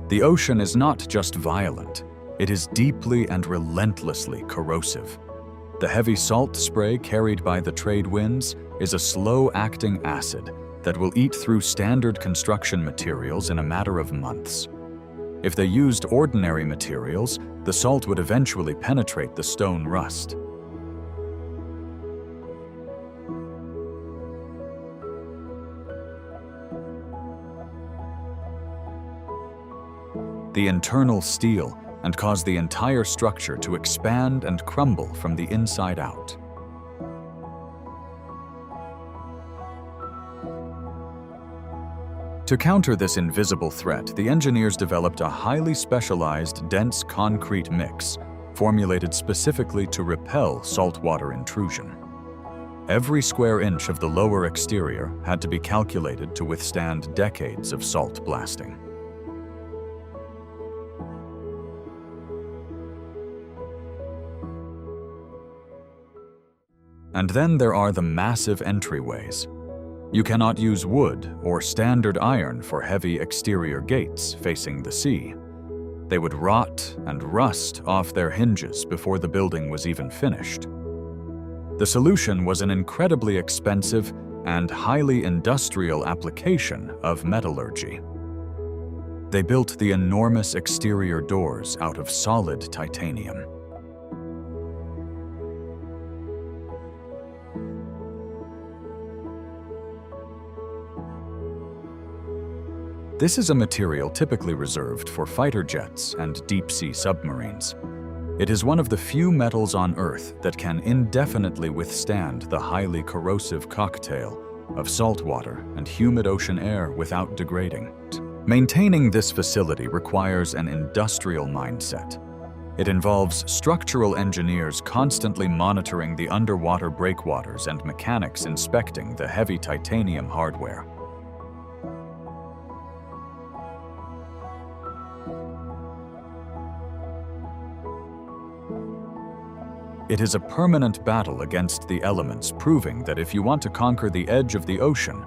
The ocean is not just violent, it is deeply and relentlessly corrosive. The heavy salt spray carried by the trade winds is a slow-acting acid that will eat through standard construction materials in a matter of months. If they used ordinary materials, the salt would eventually penetrate the stone rust. The internal steel and cause the entire structure to expand and crumble from the inside out. To counter this invisible threat, the engineers developed a highly specialized, dense concrete mix, formulated specifically to repel saltwater intrusion. Every square inch of the lower exterior had to be calculated to withstand decades of salt blasting. And then there are the massive entryways. You cannot use wood or standard iron for heavy exterior gates facing the sea. They would rot and rust off their hinges before the building was even finished. The solution was an incredibly expensive and highly industrial application of metallurgy. They built the enormous exterior doors out of solid titanium. This is a material typically reserved for fighter jets and deep-sea submarines. It is one of the few metals on Earth that can indefinitely withstand the highly corrosive cocktail of salt water and humid ocean air without degrading. Maintaining this facility requires an industrial mindset. It involves structural engineers constantly monitoring the underwater breakwaters and mechanics inspecting the heavy titanium hardware. It is a permanent battle against the elements, proving that if you want to conquer the edge of the ocean,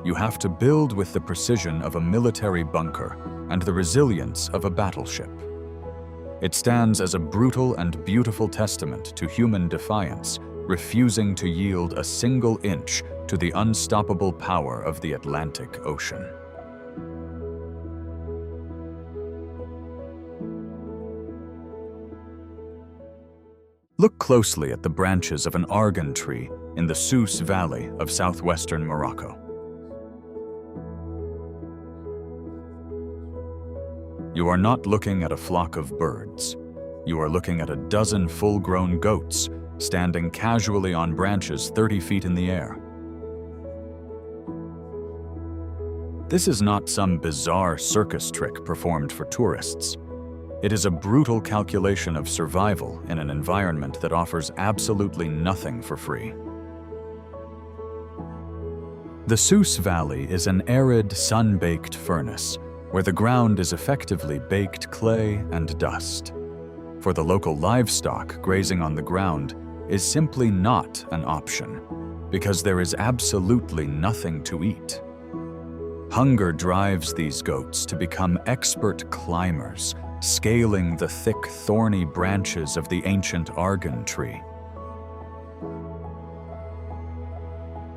you have to build with the precision of a military bunker and the resilience of a battleship. It stands as a brutal and beautiful testament to human defiance, refusing to yield a single inch to the unstoppable power of the Atlantic Ocean. Look closely at the branches of an argan tree in the Souss Valley of southwestern Morocco. You are not looking at a flock of birds. You are looking at a dozen full-grown goats standing casually on branches 30 feet in the air. This is not some bizarre circus trick performed for tourists. It is a brutal calculation of survival in an environment that offers absolutely nothing for free. The Souss Valley is an arid, sun-baked furnace where the ground is effectively baked clay and dust. For the local livestock, grazing on the ground is simply not an option because there is absolutely nothing to eat. Hunger drives these goats to become expert climbers, scaling the thick, thorny branches of the ancient argan tree.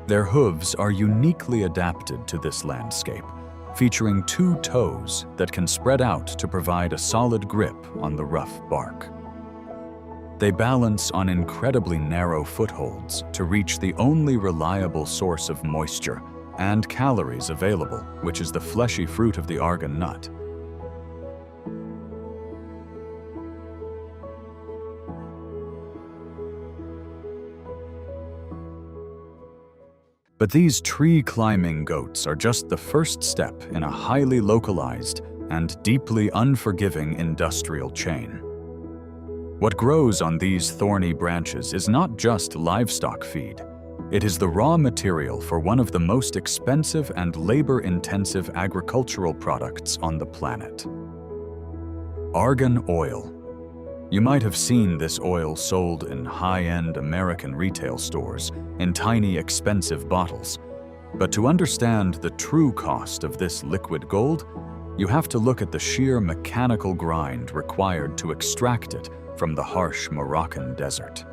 Their hooves are uniquely adapted to this landscape, featuring 2 toes that can spread out to provide a solid grip on the rough bark. They balance on incredibly narrow footholds to reach the only reliable source of moisture and calories available, which is the fleshy fruit of the argan nut. But these tree-climbing goats are just the first step in a highly localized and deeply unforgiving industrial chain. What grows on these thorny branches is not just livestock feed. It is the raw material for one of the most expensive and labor-intensive agricultural products on the planet. Argan oil. You might have seen this oil sold in high-end American retail stores in tiny, expensive bottles. But to understand the true cost of this liquid gold, you have to look at the sheer mechanical grind required to extract it from the harsh Moroccan desert.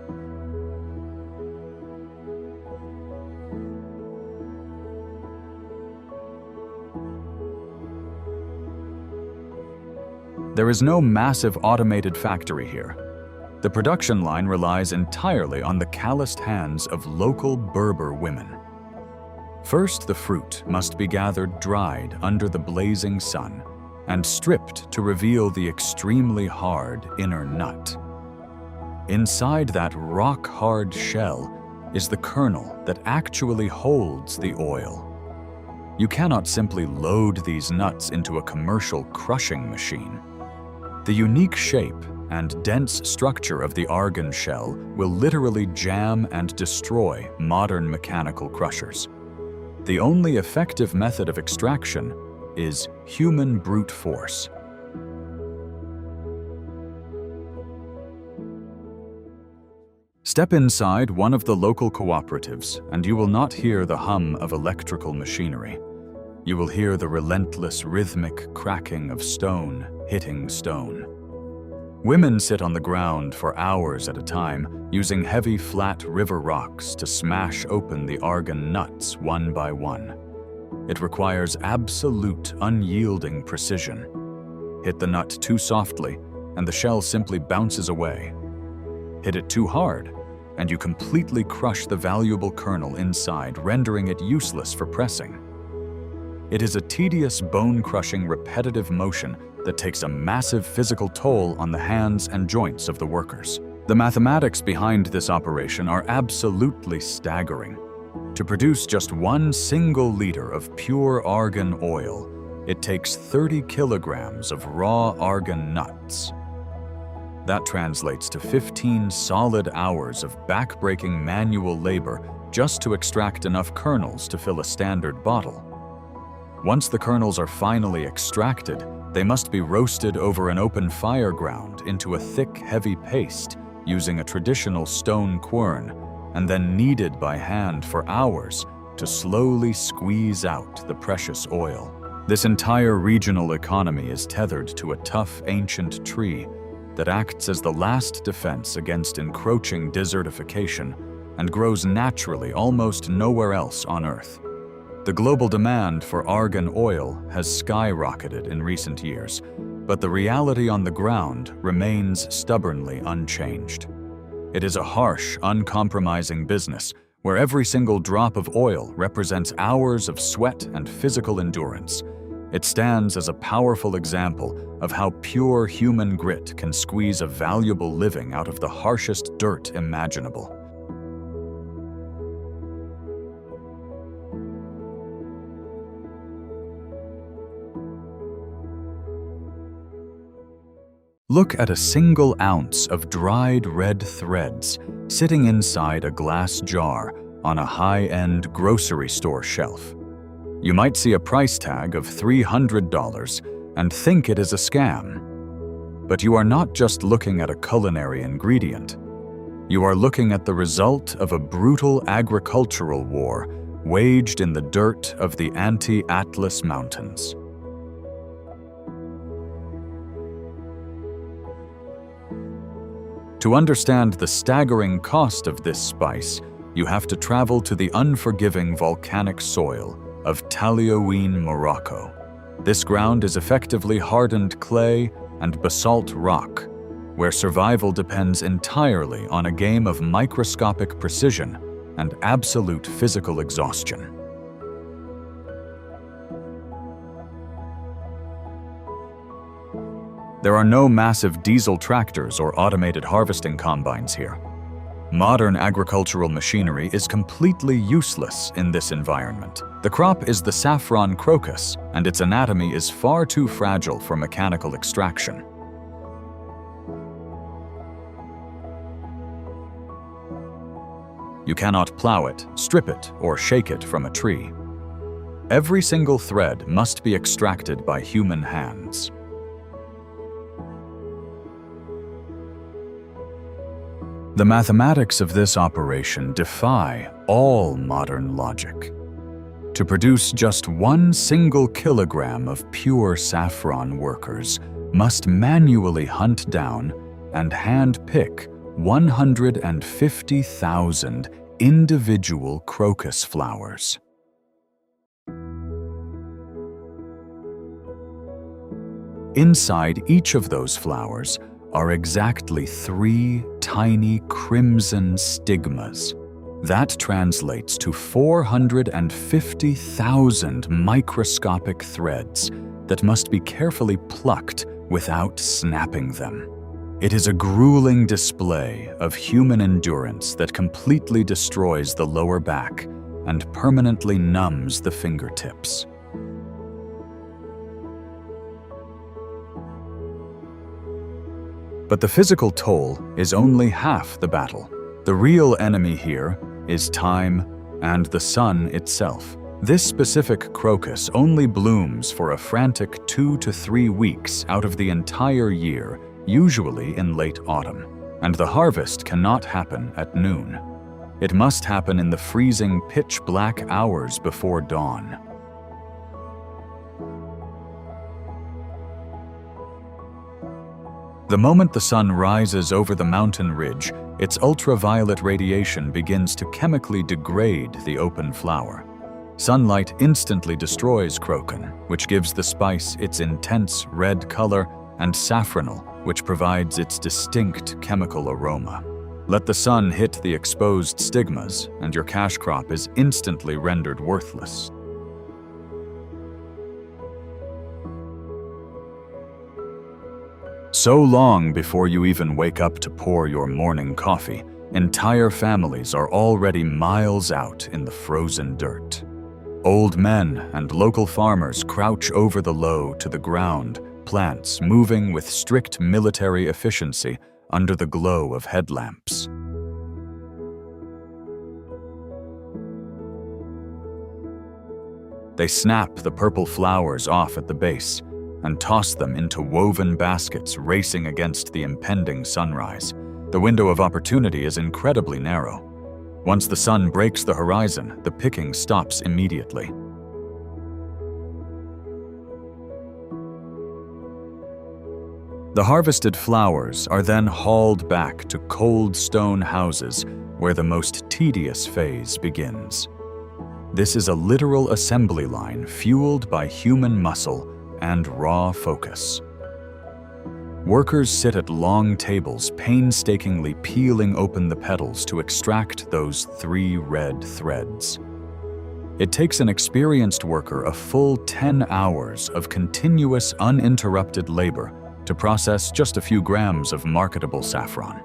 There is no massive automated factory here. The production line relies entirely on the calloused hands of local Berber women. First, the fruit must be gathered dried under the blazing sun and stripped to reveal the extremely hard inner nut. Inside that rock-hard shell is the kernel that actually holds the oil. You cannot simply load these nuts into a commercial crushing machine. The unique shape and dense structure of the argan shell will literally jam and destroy modern mechanical crushers. The only effective method of extraction is human brute force. Step inside one of the local cooperatives and you will not hear the hum of electrical machinery. You will hear the relentless rhythmic cracking of stone hitting stone. Women sit on the ground for hours at a time, using heavy flat river rocks to smash open the argan nuts one by one. It requires absolute unyielding precision. Hit the nut too softly, and the shell simply bounces away. Hit it too hard, and you completely crush the valuable kernel inside, rendering it useless for pressing. It is a tedious, bone-crushing, repetitive motion that takes a massive physical toll on the hands and joints of the workers. The mathematics behind this operation are absolutely staggering. To produce just 1 single liter of pure argan oil, it takes 30 kilograms of raw argan nuts. That translates to 15 solid hours of back-breaking manual labor just to extract enough kernels to fill a standard bottle. Once the kernels are finally extracted, they must be roasted over an open fire ground into a thick, heavy paste using a traditional stone quern, and then kneaded by hand for hours to slowly squeeze out the precious oil. This entire regional economy is tethered to a tough, ancient tree that acts as the last defense against encroaching desertification and grows naturally almost nowhere else on Earth. The global demand for argan oil has skyrocketed in recent years, but the reality on the ground remains stubbornly unchanged. It is a harsh, uncompromising business where every single drop of oil represents hours of sweat and physical endurance. It stands as a powerful example of how pure human grit can squeeze a valuable living out of the harshest dirt imaginable. Look at a single ounce of dried red threads sitting inside a glass jar on a high-end grocery store shelf. You might see a price tag of $300 and think it is a scam. But you are not just looking at a culinary ingredient. You are looking at the result of a brutal agricultural war waged in the dirt of the Anti-Atlas Mountains. To understand the staggering cost of this spice, you have to travel to the unforgiving volcanic soil of Taliouine, Morocco. This ground is effectively hardened clay and basalt rock, where survival depends entirely on a game of microscopic precision and absolute physical exhaustion. There are no massive diesel tractors or automated harvesting combines here. Modern agricultural machinery is completely useless in this environment. The crop is the saffron crocus, and its anatomy is far too fragile for mechanical extraction. You cannot plow it, strip it, or shake it from a tree. Every single thread must be extracted by human hands. The mathematics of this operation defy all modern logic. To produce just 1 single kilogram of pure saffron, workers must manually hunt down and hand-pick 150,000 individual crocus flowers. Inside each of those flowers are exactly 3 tiny crimson stigmas. That translates to 450,000 microscopic threads that must be carefully plucked without snapping them. It is a grueling display of human endurance that completely destroys the lower back and permanently numbs the fingertips. But the physical toll is only half the battle. The real enemy here is time and the sun itself. This specific crocus only blooms for a frantic 2 to 3 weeks out of the entire year, usually in late autumn, and the harvest cannot happen at noon. It must happen in the freezing pitch-black hours before dawn. The moment the sun rises over the mountain ridge, its ultraviolet radiation begins to chemically degrade the open flower. Sunlight instantly destroys crocus, which gives the spice its intense red color, and saffronal, which provides its distinct chemical aroma. Let the sun hit the exposed stigmas, and your cash crop is instantly rendered worthless. So long before you even wake up to pour your morning coffee, entire families are already miles out in the frozen dirt. Old men and local farmers crouch over the low to the ground, plants moving with strict military efficiency under the glow of headlamps. They snap the purple flowers off at the base and toss them into woven baskets racing against the impending sunrise. The window of opportunity is incredibly narrow. Once the sun breaks the horizon, the picking stops immediately. The harvested flowers are then hauled back to cold stone houses where the most tedious phase begins. This is a literal assembly line fueled by human muscle and raw focus. Workers sit at long tables painstakingly peeling open the petals to extract those 3 red threads. It takes an experienced worker a full 10 hours of continuous uninterrupted labor to process just a few grams of marketable saffron.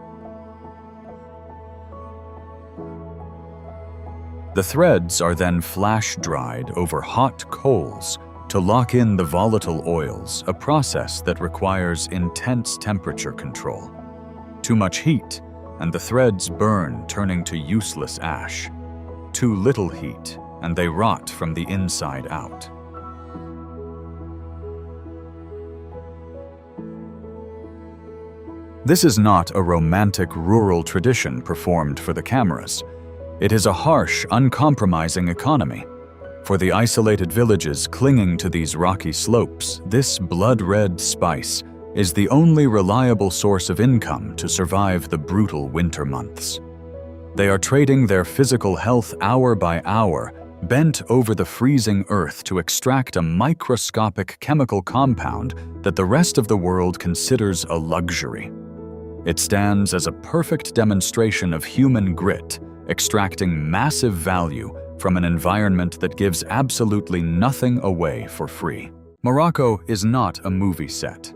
The threads are then flash-dried over hot coals to lock in the volatile oils, a process that requires intense temperature control. Too much heat, and the threads burn, turning to useless ash. Too little heat, and they rot from the inside out. This is not a romantic rural tradition performed for the cameras. It is a harsh, uncompromising economy. For the isolated villages clinging to these rocky slopes, this blood-red spice is the only reliable source of income to survive the brutal winter months. They are trading their physical health hour by hour, bent over the freezing earth to extract a microscopic chemical compound that the rest of the world considers a luxury. It stands as a perfect demonstration of human grit, extracting massive value from an environment that gives absolutely nothing away for free. Morocco is not a movie set.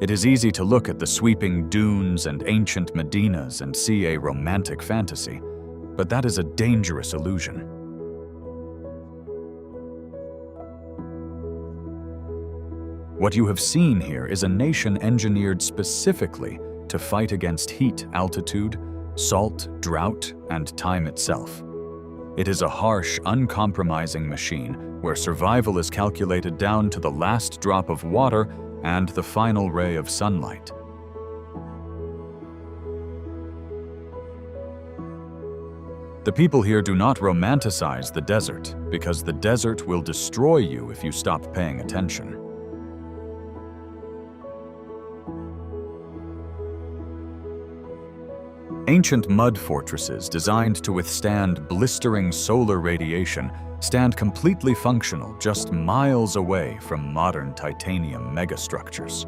It is easy to look at the sweeping dunes and ancient medinas and see a romantic fantasy, but that is a dangerous illusion. What you have seen here is a nation engineered specifically to fight against heat, altitude, salt, drought, and time itself. It is a harsh, uncompromising machine where survival is calculated down to the last drop of water and the final ray of sunlight. The people here do not romanticize the desert because the desert will destroy you if you stop paying attention. Ancient mud fortresses designed to withstand blistering solar radiation stand completely functional just miles away from modern titanium megastructures.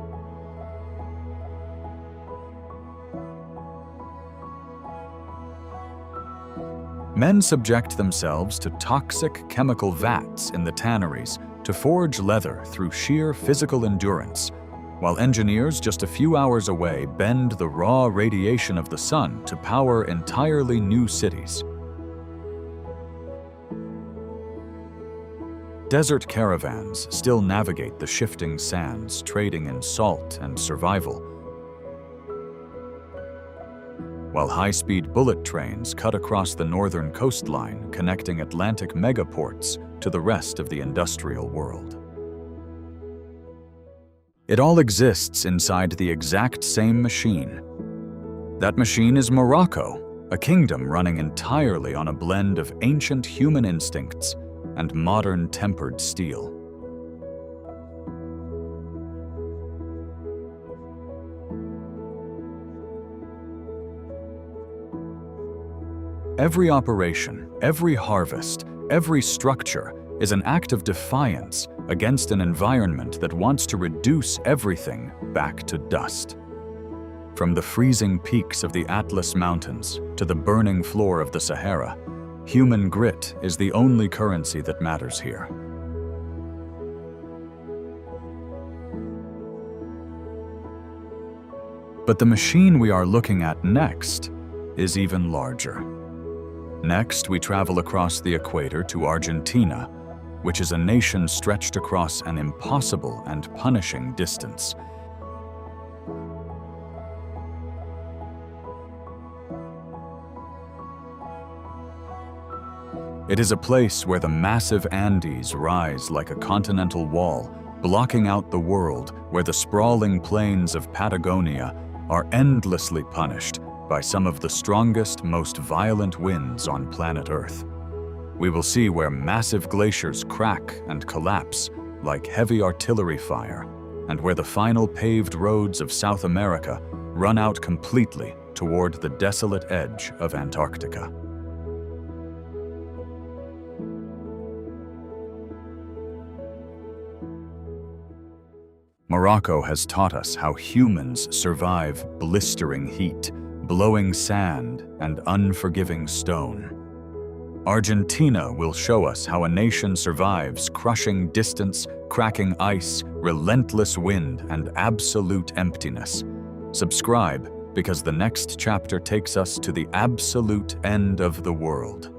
Men subject themselves to toxic chemical vats in the tanneries to forge leather through sheer physical endurance, while engineers just a few hours away bend the raw radiation of the sun to power entirely new cities. Desert caravans still navigate the shifting sands, trading in salt and survival, while high-speed bullet trains cut across the northern coastline, connecting Atlantic megaports to the rest of the industrial world. It all exists inside the exact same machine. That machine is Morocco, a kingdom running entirely on a blend of ancient human instincts and modern tempered steel. Every operation, every harvest, every structure is an act of defiance against an environment that wants to reduce everything back to dust. From the freezing peaks of the Atlas Mountains to the burning floor of the Sahara, human grit is the only currency that matters here. But the machine we are looking at next is even larger. Next, we travel across the equator to Argentina, which is a nation stretched across an impossible and punishing distance. It is a place where the massive Andes rise like a continental wall, blocking out the world, where the sprawling plains of Patagonia are endlessly punished by some of the strongest, most violent winds on planet Earth. We will see where massive glaciers crack and collapse like heavy artillery fire, and where the final paved roads of South America run out completely toward the desolate edge of Antarctica. Morocco has taught us how humans survive blistering heat, blowing sand, and unforgiving stone. Argentina will show us how a nation survives crushing distance, cracking ice, relentless wind, and absolute emptiness. Subscribe, because the next chapter takes us to the absolute end of the world.